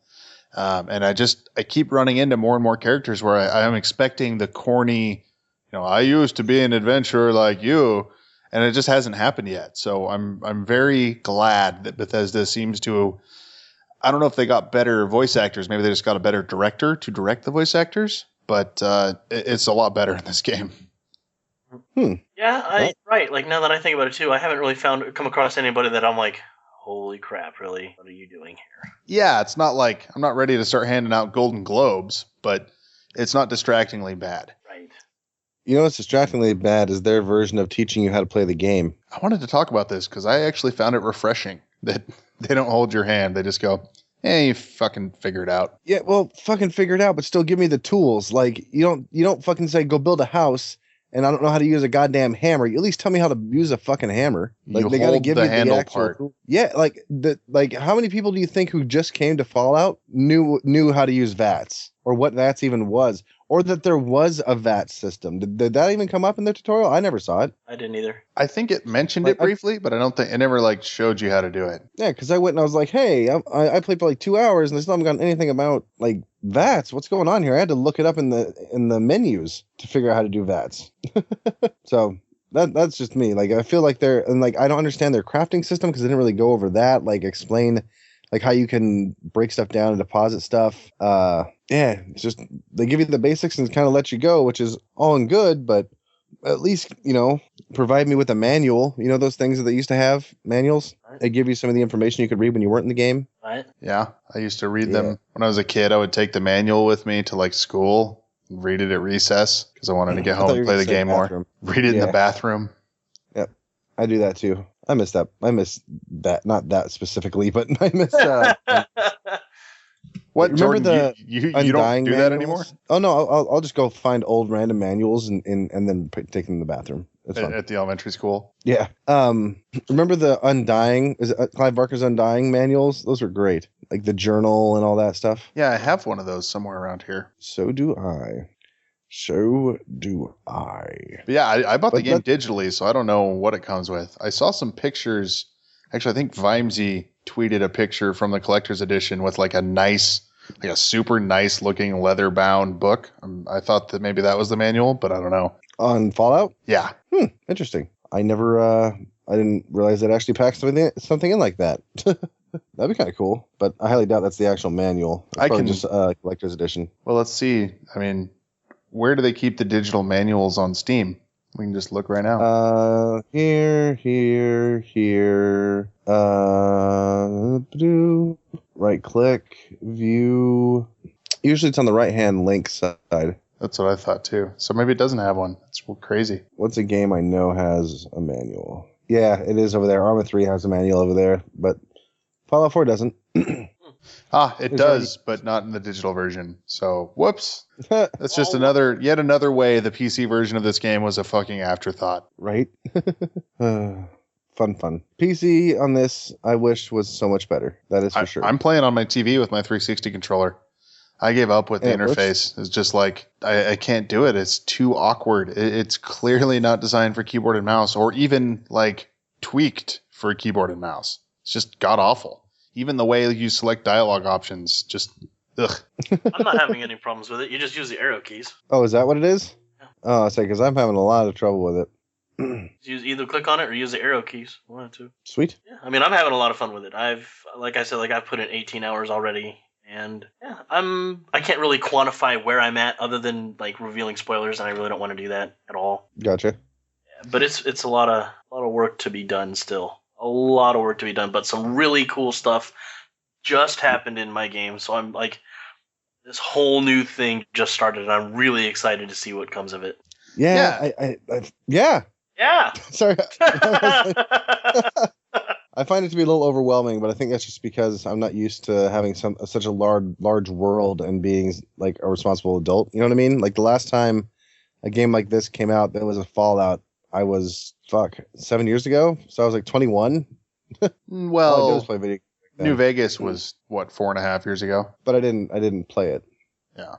[SPEAKER 4] And I keep running into more and more characters where I'm expecting the corny, I used to be an adventurer like you, and it just hasn't happened yet. So I'm very glad that Bethesda seems to, I don't know if they got better voice actors. Maybe they just got a better director to direct the voice actors, but it's a lot better in this game.
[SPEAKER 2] Yeah, right. Like now that I think about it too, I haven't really come across anybody that I'm like, holy crap, really? What are you doing here?
[SPEAKER 4] Yeah, it's not like I'm not ready to start handing out Golden Globes, but it's not distractingly bad.
[SPEAKER 2] Right.
[SPEAKER 3] What's distractingly bad is their version of teaching you how to play the game.
[SPEAKER 4] I wanted to talk about this because I actually found it refreshing that they don't hold your hand. They just go, you fucking figure it out.
[SPEAKER 3] Yeah, well, fucking figure it out, but still give me the tools. Like, you don't fucking say, go build a house, and I don't know how to use a goddamn hammer. You at least tell me how to use a fucking hammer. Like
[SPEAKER 4] they gotta give the handle part.
[SPEAKER 3] Yeah, like how many people do you think who just came to Fallout knew how to use VATS or what VATS even was, or that there was a VATS system? Did that even come up in the tutorial? I never saw it.
[SPEAKER 2] I didn't either.
[SPEAKER 4] I think it mentioned it briefly, but I don't think it never showed you how to do it.
[SPEAKER 3] Yeah, because I went and I was like, hey, I played for like 2 hours and I still haven't gotten anything about like VATS. What's going on here? I had to look it up in the menus to figure out how to do VATS. So that's just me. Like I feel like I don't understand their crafting system because they didn't really go over that. Like explain like how you can break stuff down and deposit stuff. Yeah, it's just they give you the basics and kind of let you go, which is all and good, but at least, provide me with a manual. Those things that they used to have, manuals?
[SPEAKER 2] Right.
[SPEAKER 3] They give you some of the information you could read when you weren't in the game.
[SPEAKER 2] Right.
[SPEAKER 4] Yeah, I used to read them. When I was a kid, I would take the manual with me to like school, and read it at recess because I wanted to get home and play the game more. Read it in the bathroom.
[SPEAKER 3] Yep, I do that too. I miss that. Not that specifically, but I miss...
[SPEAKER 4] What,
[SPEAKER 3] Remember
[SPEAKER 4] Jordan?
[SPEAKER 3] the
[SPEAKER 4] You don't
[SPEAKER 3] Undying
[SPEAKER 4] do that
[SPEAKER 3] manuals?
[SPEAKER 4] anymore
[SPEAKER 3] Oh no, I'll just go find old random manuals and then take them in the bathroom. It's fun.
[SPEAKER 4] at the elementary school?
[SPEAKER 3] Yeah. Remember the Undying? Is it Clive Barker's Undying manuals? Those were great. Like the journal and all that stuff.
[SPEAKER 4] Yeah, I have one of those somewhere around here.
[SPEAKER 3] So do I. So do I.
[SPEAKER 4] But yeah, I bought the
[SPEAKER 3] But
[SPEAKER 4] game digitally, so I don't know what it comes with. I saw some pictures. Actually, I think Vimesy tweeted a picture from the collector's edition with like a super nice looking leather bound book. I thought that maybe that was the manual, but I don't know.
[SPEAKER 3] On Fallout?
[SPEAKER 4] Yeah.
[SPEAKER 3] Interesting. I didn't realize it actually packs something in like that. That'd be kind of cool, but I highly doubt that's the actual manual. It's probably just collector's edition.
[SPEAKER 4] Well, let's see. I mean, where do they keep the digital manuals on Steam? We can just look right now.
[SPEAKER 3] Here. Right click, view. Usually it's on the right hand link side.
[SPEAKER 4] That's what I thought too. So maybe it doesn't have one. That's crazy.
[SPEAKER 3] What's a game I know has a manual? Yeah, it is over there. Arma 3 has a manual over there, but Fallout 4 doesn't.
[SPEAKER 4] It does, but not in the digital version. So, whoops. That's just yet another way the PC version of this game was a fucking afterthought.
[SPEAKER 3] Right? Fun. PC on this, I wish was so much better. That is for sure.
[SPEAKER 4] I'm playing on my TV with my 360 controller. I gave up with the interface. It's just like, I can't do it. It's too awkward. It's clearly not designed for keyboard and mouse, or even like tweaked for keyboard and mouse. It's just god awful. Even the way you select dialogue options, just ugh.
[SPEAKER 2] I'm not having any problems with it. You just use the arrow keys.
[SPEAKER 3] Oh, is that what it is?
[SPEAKER 2] Yeah.
[SPEAKER 3] Oh, I say, because I'm having a lot of trouble with it.
[SPEAKER 2] Use either click on it or use the arrow keys. One or two.
[SPEAKER 3] Sweet.
[SPEAKER 2] Yeah, I mean, I'm having a lot of fun with it. I've put in 18 hours already, and yeah, I can't really quantify where I'm at other than like revealing spoilers, and I really don't want to do that at all.
[SPEAKER 3] Gotcha.
[SPEAKER 2] Yeah, but it's a lot of work to be done still. A lot of work to be done, but some really cool stuff just happened in my game, so I'm like, this whole new thing just started, and I'm really excited to see what comes of it.
[SPEAKER 3] Yeah. Yeah.
[SPEAKER 2] Yeah.
[SPEAKER 3] Sorry. I find it to be a little overwhelming, but I think that's just because I'm not used to having such a large world and being like a responsible adult. You know what I mean? Like the last time a game like this came out, that was a Fallout. I was 7 years ago, so I was like 21.
[SPEAKER 4] Well,
[SPEAKER 3] play video
[SPEAKER 4] New Vegas was what 4.5 years ago,
[SPEAKER 3] but I didn't play it.
[SPEAKER 4] Yeah.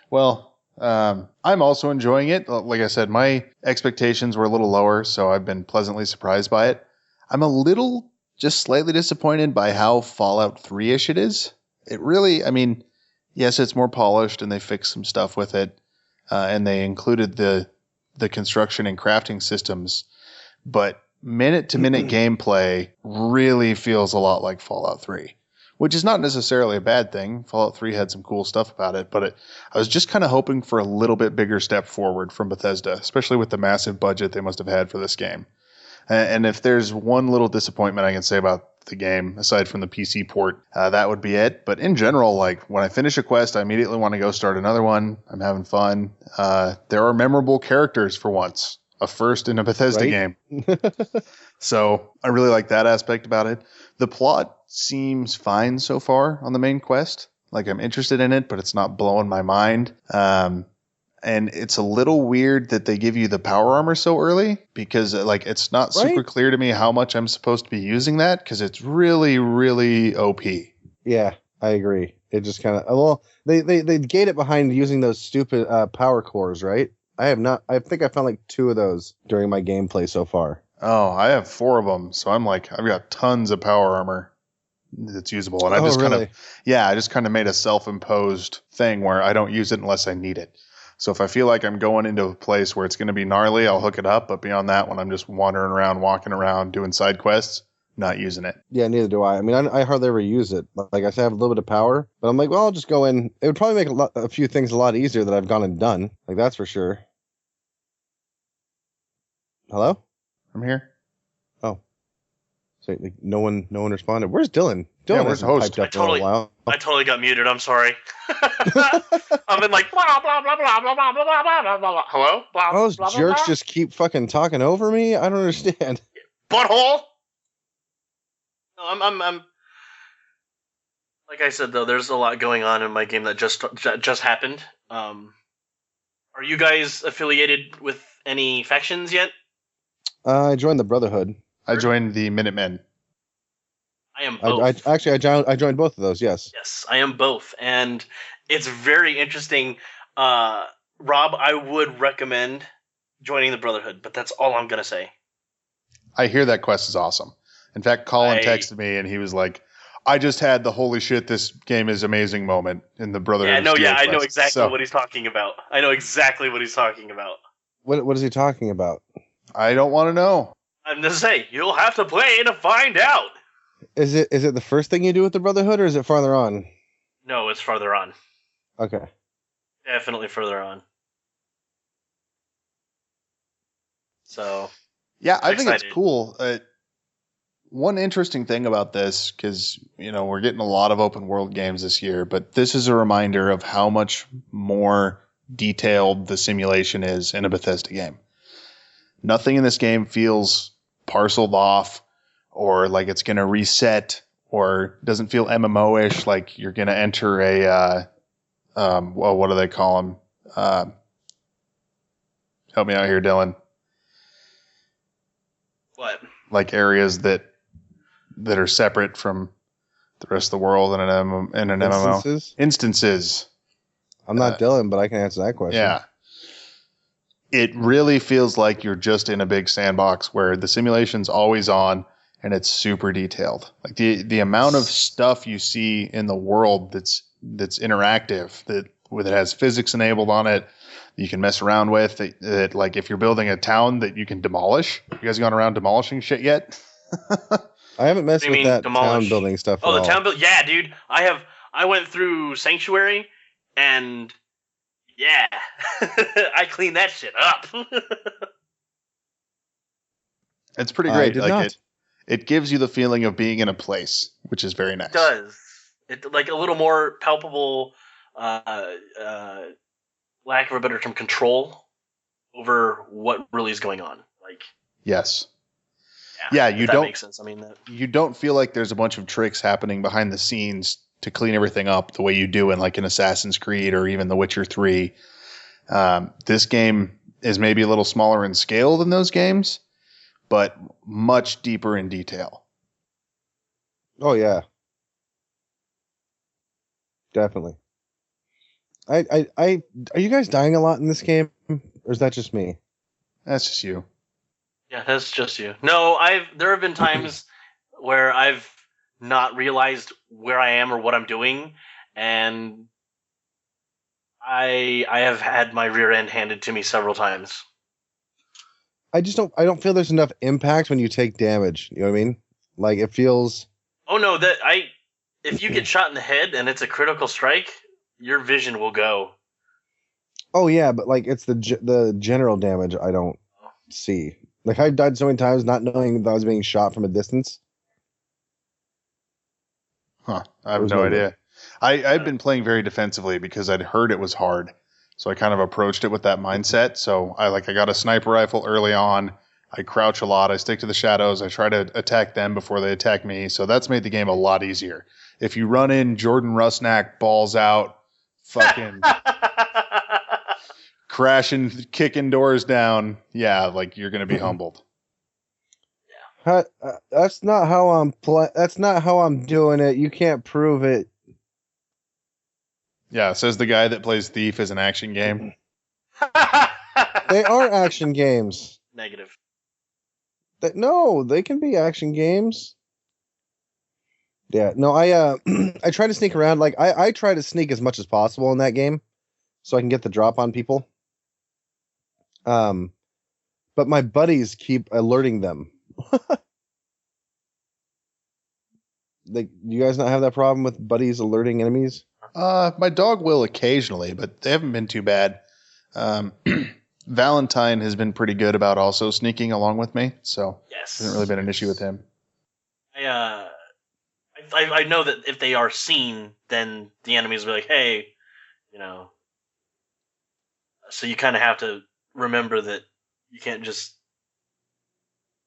[SPEAKER 4] Well, I'm also enjoying it. Like I said, my expectations were a little lower, so I've been pleasantly surprised by it. I'm a little just slightly disappointed by how Fallout 3-ish it is. It really, I mean, yes, it's more polished and they fixed some stuff with it, and they included the construction and crafting systems, but minute-to-minute gameplay really feels a lot like Fallout 3, which is not necessarily a bad thing. Fallout 3 had some cool stuff about it, but I was just kind of hoping for a little bit bigger step forward from Bethesda, especially with the massive budget they must have had for this game. And if there's one little disappointment I can say about the game, aside from the PC port, that would be it. But in general, like when I finish a quest, I immediately want to go start another one. I'm having fun. There are memorable characters for once. A first in a Bethesda game. So I really like that aspect about it. The plot seems fine so far on the main quest. Like I'm interested in it, but it's not blowing my mind. And it's a little weird that they give you the power armor so early, because like it's not super clear to me how much I'm supposed to be using that, because it's really, really OP.
[SPEAKER 3] Yeah, I agree. It just kind of they gate it behind using those stupid power cores, right? I think I found like 2 of those during my gameplay so far.
[SPEAKER 4] Oh, I have 4 of them, so I've got tons of power armor that's usable, and I just kind of made a self-imposed thing where I don't use it unless I need it. So if I feel like I'm going into a place where it's going to be gnarly, I'll hook it up. But beyond that, when I'm just wandering around, walking around, doing side quests, not using it.
[SPEAKER 3] Yeah, neither do I. I mean, I hardly ever use it. Like I said, I have a little bit of power, but I'm like, well, I'll just go in. It would probably make a few things a lot easier that I've gone and done. Like that's for sure. Hello?
[SPEAKER 4] I'm here.
[SPEAKER 3] Oh. So like, no one responded. Where's Dylan? Dylan
[SPEAKER 4] where's the host?
[SPEAKER 3] I
[SPEAKER 2] totally got muted. I'm sorry. I've been like blah blah blah blah blah blah blah blah blah. Hello? Blah,
[SPEAKER 3] all those
[SPEAKER 2] blah,
[SPEAKER 3] jerks
[SPEAKER 2] blah.
[SPEAKER 3] just keep fucking talking over me. I don't understand.
[SPEAKER 2] Butthole. No, I'm Like I said, though, there's a lot going on in my game that just happened. Are you guys affiliated with any factions yet?
[SPEAKER 3] I joined the Brotherhood.
[SPEAKER 4] I joined the Minutemen.
[SPEAKER 2] I am both.
[SPEAKER 3] I joined both of those. Yes.
[SPEAKER 2] Yes, I am both, and it's very interesting. Rob, I would recommend joining the Brotherhood, but that's all I'm gonna say.
[SPEAKER 4] I hear that quest is awesome. In fact, Colin texted me and he was like, I just had the holy shit, this game is amazing moment in the Brotherhood.
[SPEAKER 2] I know exactly what he's talking about. I know exactly what he's talking about.
[SPEAKER 3] What is he talking about?
[SPEAKER 4] I don't want to know.
[SPEAKER 2] I'm gonna say you'll have to play to find out.
[SPEAKER 3] Is it the first thing you do with the Brotherhood, or is it farther on?
[SPEAKER 2] No, it's farther on.
[SPEAKER 3] Okay.
[SPEAKER 2] Definitely further on. So.
[SPEAKER 4] Yeah, I think it's cool. One interesting thing about this, because we're getting a lot of open world games this year, but this is a reminder of how much more detailed the simulation is in a Bethesda game. Nothing in this game feels parceled off or like it's going to reset or doesn't feel MMO-ish, like you're going to enter a, what do they call them? Help me out here, Dylan.
[SPEAKER 2] What?
[SPEAKER 4] Like areas that are separate from the rest of the world in an MMO. Instances.
[SPEAKER 3] I'm not Dylan, but I can answer that question.
[SPEAKER 4] Yeah. It really feels like you're just in a big sandbox where the simulation's always on and it's super detailed. Like the amount of stuff you see in the world that's interactive, that has physics enabled on it, you can mess around with. That like if you're building a town that you can demolish. You guys gone around demolishing shit yet?
[SPEAKER 3] I haven't messed with that town building stuff.
[SPEAKER 2] Oh, the town build. Yeah, dude. I went through Sanctuary, and yeah, I cleaned that shit up.
[SPEAKER 4] It's pretty great. It gives you the feeling of being in a place, which is very nice.
[SPEAKER 2] It does. It like a little more palpable. Lack of a better term, control over what really is going on. Like,
[SPEAKER 4] yes,
[SPEAKER 2] yeah, that makes sense. I mean,
[SPEAKER 4] you don't feel like there's a bunch of tricks happening behind the scenes to clean everything up the way you do in like an Assassin's Creed or even The Witcher 3. This game is maybe a little smaller in scale than those games, but much deeper in detail.
[SPEAKER 3] Oh yeah, definitely. Are you guys dying a lot in this game, or is that just me?
[SPEAKER 4] That's just you.
[SPEAKER 2] Yeah, that's just you. No, there have been times where I've not realized where I am or what I'm doing, and I have had my rear end handed to me several times.
[SPEAKER 3] I don't feel there's enough impact when you take damage. You know what I mean? Like it feels.
[SPEAKER 2] Oh no, if you get shot in the head and it's a critical strike, your vision will go.
[SPEAKER 3] Oh yeah, but like it's the general damage I don't see. Like I've died so many times not knowing that I was being shot from a distance.
[SPEAKER 4] Huh. I have no idea. I've been playing very defensively because I'd heard it was hard. So I kind of approached it with that mindset. So I got a sniper rifle early on. I crouch a lot. I stick to the shadows. I try to attack them before they attack me. So that's made the game a lot easier. If you run in Jordan Rusnak, balls out, fucking crashing, kicking doors down, yeah, like you're gonna be humbled.
[SPEAKER 3] Yeah, that's not how I'm doing it. You can't prove it.
[SPEAKER 4] Yeah, says the guy that plays Thief as an action game.
[SPEAKER 3] They are action games.
[SPEAKER 2] Negative.
[SPEAKER 3] No, they can be action games. Yeah, no, I I try to sneak around. Like I try to sneak as much as possible in that game, so I can get the drop on people. But my buddies keep alerting them. Like, do you guys not have that problem with buddies alerting enemies?
[SPEAKER 4] My dog will occasionally, but they haven't been too bad. Valentine has been pretty good about also sneaking along with me, so
[SPEAKER 2] yes,
[SPEAKER 4] hasn't really been an issue with him.
[SPEAKER 2] I know that if they are seen, then the enemies will be like, hey, so you kind of have to remember that you can't just,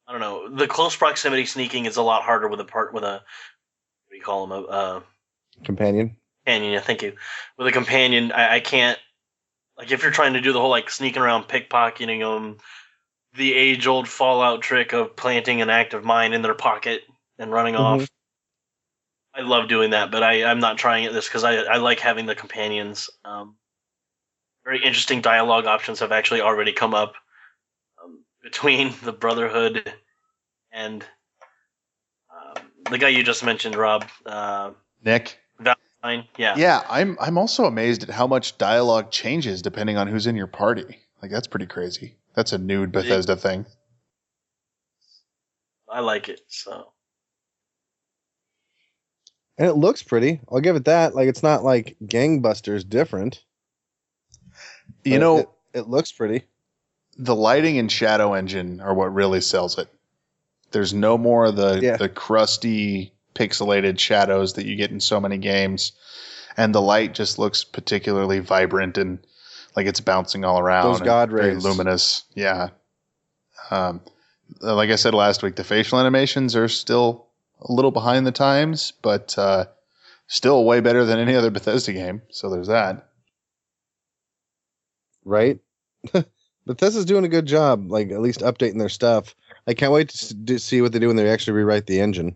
[SPEAKER 2] I don't know, the close proximity sneaking is a lot harder with what do you call them,
[SPEAKER 3] Companion.
[SPEAKER 2] Companion, yeah, thank you. With a companion, I can't, like, if you're trying to do the whole, like, sneaking around pickpocketing them, the age-old Fallout trick of planting an active mine in their pocket and running off. I love doing that, but I'm not trying it this because I like having the companions. Very interesting dialogue options have actually already come up between the Brotherhood and the guy you just mentioned, Rob.
[SPEAKER 4] Nick.
[SPEAKER 2] Valentine. Yeah.
[SPEAKER 4] Yeah, I'm also amazed at how much dialogue changes depending on who's in your party. Like, that's pretty crazy. That's a new Bethesda thing.
[SPEAKER 2] I like it, so.
[SPEAKER 3] And it looks pretty. I'll give it that. Like, it's not like gangbusters different.
[SPEAKER 4] You know,
[SPEAKER 3] it looks pretty.
[SPEAKER 4] The lighting and shadow engine are what really sells it. There's no more of the crusty, pixelated shadows that you get in so many games. And the light just looks particularly vibrant and like it's bouncing all around.
[SPEAKER 3] Those God rays.
[SPEAKER 4] Very luminous. Yeah. Like I said last week, the facial animations are still a little behind the times, but still way better than any other Bethesda game. So there's that.
[SPEAKER 3] Right? Bethesda's doing a good job, like at least updating their stuff. I can't wait to see what they do when they actually rewrite the engine.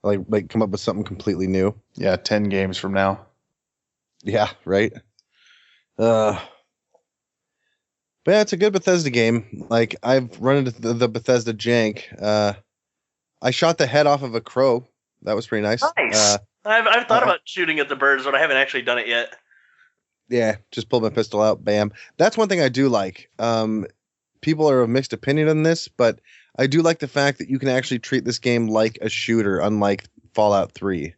[SPEAKER 3] Like come up with something completely new.
[SPEAKER 4] Yeah, 10 games from now.
[SPEAKER 3] Yeah, right. But yeah, it's a good Bethesda game. Like I've run into the Bethesda jank. I shot the head off of a crow. That was pretty nice.
[SPEAKER 2] Nice. I've thought about shooting at the birds, but I haven't actually done it yet.
[SPEAKER 3] Yeah, just pulled my pistol out, bam. That's one thing I do like. People are of mixed opinion on this, but I do like the fact that you can actually treat this game like a shooter, unlike Fallout 3.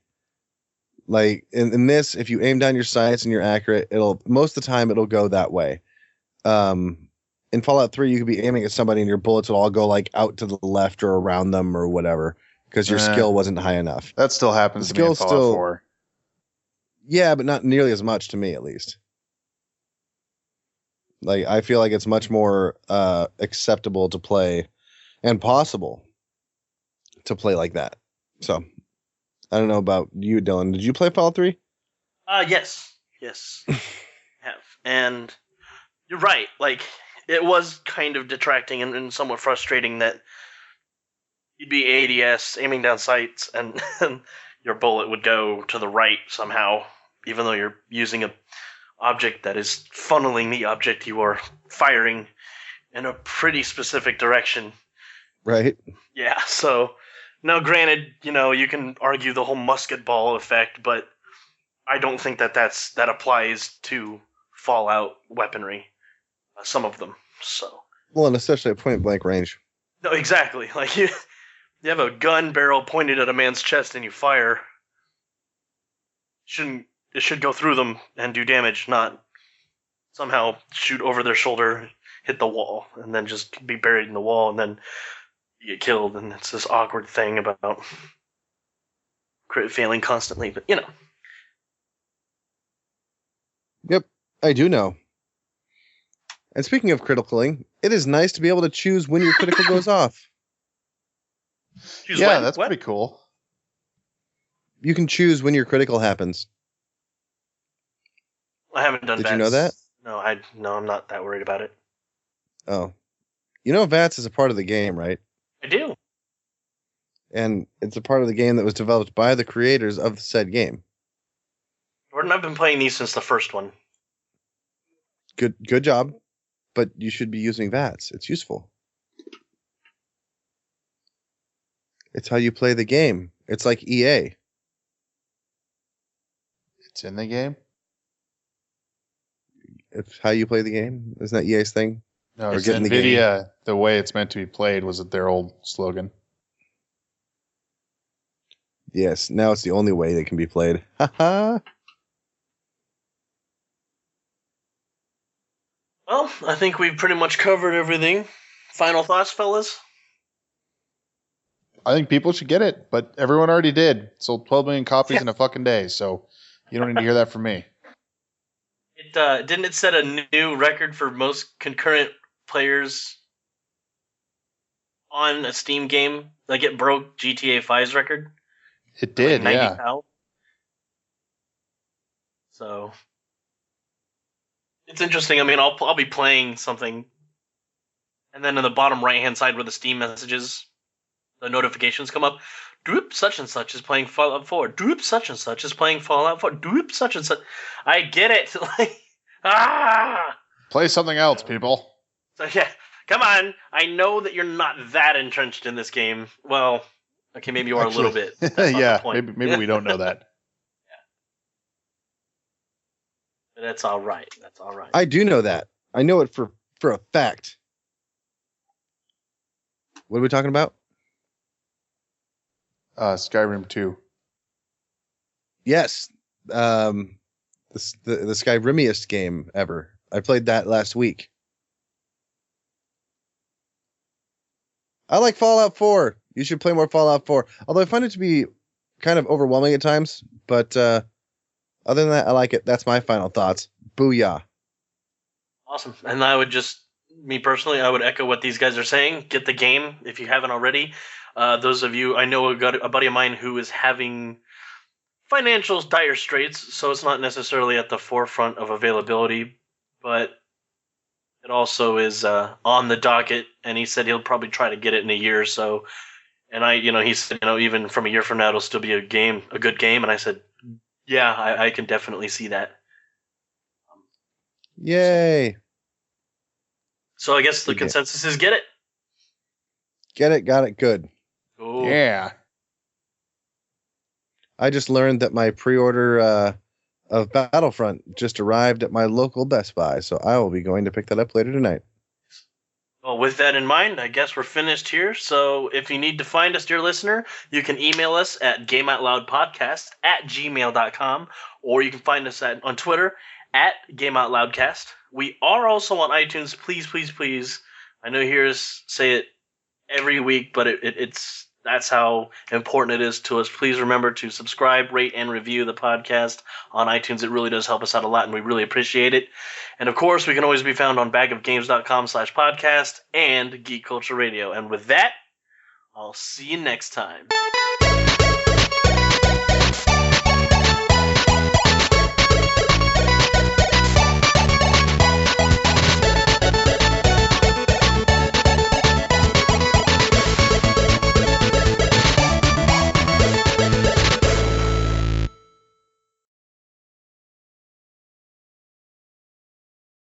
[SPEAKER 3] Like in this, if you aim down your sights and you're accurate, most of the time it'll go that way. In Fallout 3, you could be aiming at somebody and your bullets will all go like out to the left or around them or whatever because your skill wasn't high enough.
[SPEAKER 4] That still happens to me in Fallout 4.
[SPEAKER 3] Yeah, but not nearly as much to me, at least. Like, I feel like it's much more acceptable to play and possible to play like that. So, I don't know about you, Dylan. Did you play Fallout 3?
[SPEAKER 2] Yes. Have. And you're right. Like, it was kind of detracting and somewhat frustrating that you'd be ADS, aiming down sights, and your bullet would go to the right somehow, even though you're using a object that is funneling the object you are firing in a pretty specific direction.
[SPEAKER 3] Right.
[SPEAKER 2] Yeah, so now granted, you can argue the whole musket ball effect, but I don't think that applies to Fallout weaponry. Some of them, so.
[SPEAKER 3] Well, and especially at point blank range.
[SPEAKER 2] No, exactly. Like you have a gun barrel pointed at a man's chest and you fire. It should go through them and do damage, not somehow shoot over their shoulder, hit the wall, and then just be buried in the wall, and then you get killed, and it's this awkward thing about crit failing constantly, but
[SPEAKER 3] Yep, I do know. And speaking of criticaling, it is nice to be able to choose when your critical goes off.
[SPEAKER 4] That's pretty cool.
[SPEAKER 3] You can choose when your critical happens.
[SPEAKER 2] I haven't done VATS.
[SPEAKER 3] Did you know that?
[SPEAKER 2] No, I'm not that worried about it.
[SPEAKER 3] Oh. You know VATS is a part of the game, right?
[SPEAKER 2] I do.
[SPEAKER 3] And it's a part of the game that was developed by the creators of the said game.
[SPEAKER 2] Jordan, I've been playing these since the first one.
[SPEAKER 3] Good job. But you should be using VATS. It's useful. It's how you play the game. It's like EA.
[SPEAKER 4] It's in the game?
[SPEAKER 3] It's how you play the game. Isn't that EA's thing?
[SPEAKER 4] No, it's NVIDIA. The way it's meant to be played was their old slogan.
[SPEAKER 3] Yes, now it's the only way they can be played. Haha.
[SPEAKER 2] Well, I think we've pretty much covered everything. Final thoughts, fellas?
[SPEAKER 4] I think people should get it, but everyone already did. Sold 12 million copies in a fucking day, so you don't need to hear that from me.
[SPEAKER 2] Didn't it set a new record for most concurrent players on a Steam game? Like it broke GTA 5's record?
[SPEAKER 4] It did,
[SPEAKER 2] like 90
[SPEAKER 4] yeah.
[SPEAKER 2] pounds. So it's interesting. I mean, I'll be playing something, and then in the bottom right hand side where the Steam messages, the notifications come up. Doop such and such is playing Fallout 4. Doop such and such is playing Fallout 4. Doop such and such. I get it. Like
[SPEAKER 4] Play something else, people.
[SPEAKER 2] So yeah, come on. I know that you're not that entrenched in this game. Well, okay, maybe you are a little bit. That's not
[SPEAKER 4] yeah,
[SPEAKER 2] the point.
[SPEAKER 4] maybe we don't know that.
[SPEAKER 2] But that's all right. That's all right.
[SPEAKER 3] I do know that. I know it for a fact. What are we talking about?
[SPEAKER 4] Skyrim 2.
[SPEAKER 3] Yes. The Skyrimiest game ever. I played that last week. I like Fallout 4. You should play more Fallout 4. Although I find it to be kind of overwhelming at times. But other than that, I like it. That's my final thoughts. Booyah.
[SPEAKER 2] Awesome. And I would just, me personally, I would echo what these guys are saying. Get the game if you haven't already. Those of you, I know a buddy of mine who is having financial dire straits, so it's not necessarily at the forefront of availability, but it also is on the docket, and he said he'll probably try to get it in a year or so. And he said, even from a year from now, it'll still be a good game. And I said, yeah, I can definitely see that.
[SPEAKER 3] Yay.
[SPEAKER 2] So I guess the consensus is get it.
[SPEAKER 3] Get it, got it, good.
[SPEAKER 2] Ooh.
[SPEAKER 4] Yeah.
[SPEAKER 3] I just learned that my pre-order of Battlefront just arrived at my local Best Buy, so I will be going to pick that up later tonight.
[SPEAKER 2] Well, with that in mind, I guess we're finished here. So if you need to find us, dear listener, you can email us at gameoutloudpodcast@gmail.com, or you can find us on Twitter @gameoutloudcast. We are also on iTunes. Please, please, please. I know you hear us say it every week, but that's how important it is to us. Please remember to subscribe, rate, and review the podcast on iTunes. It really does help us out a lot, and we really appreciate it. And of course, we can always be found on bagofgames.com/podcast and Geek Culture Radio. And with that, I'll see you next time.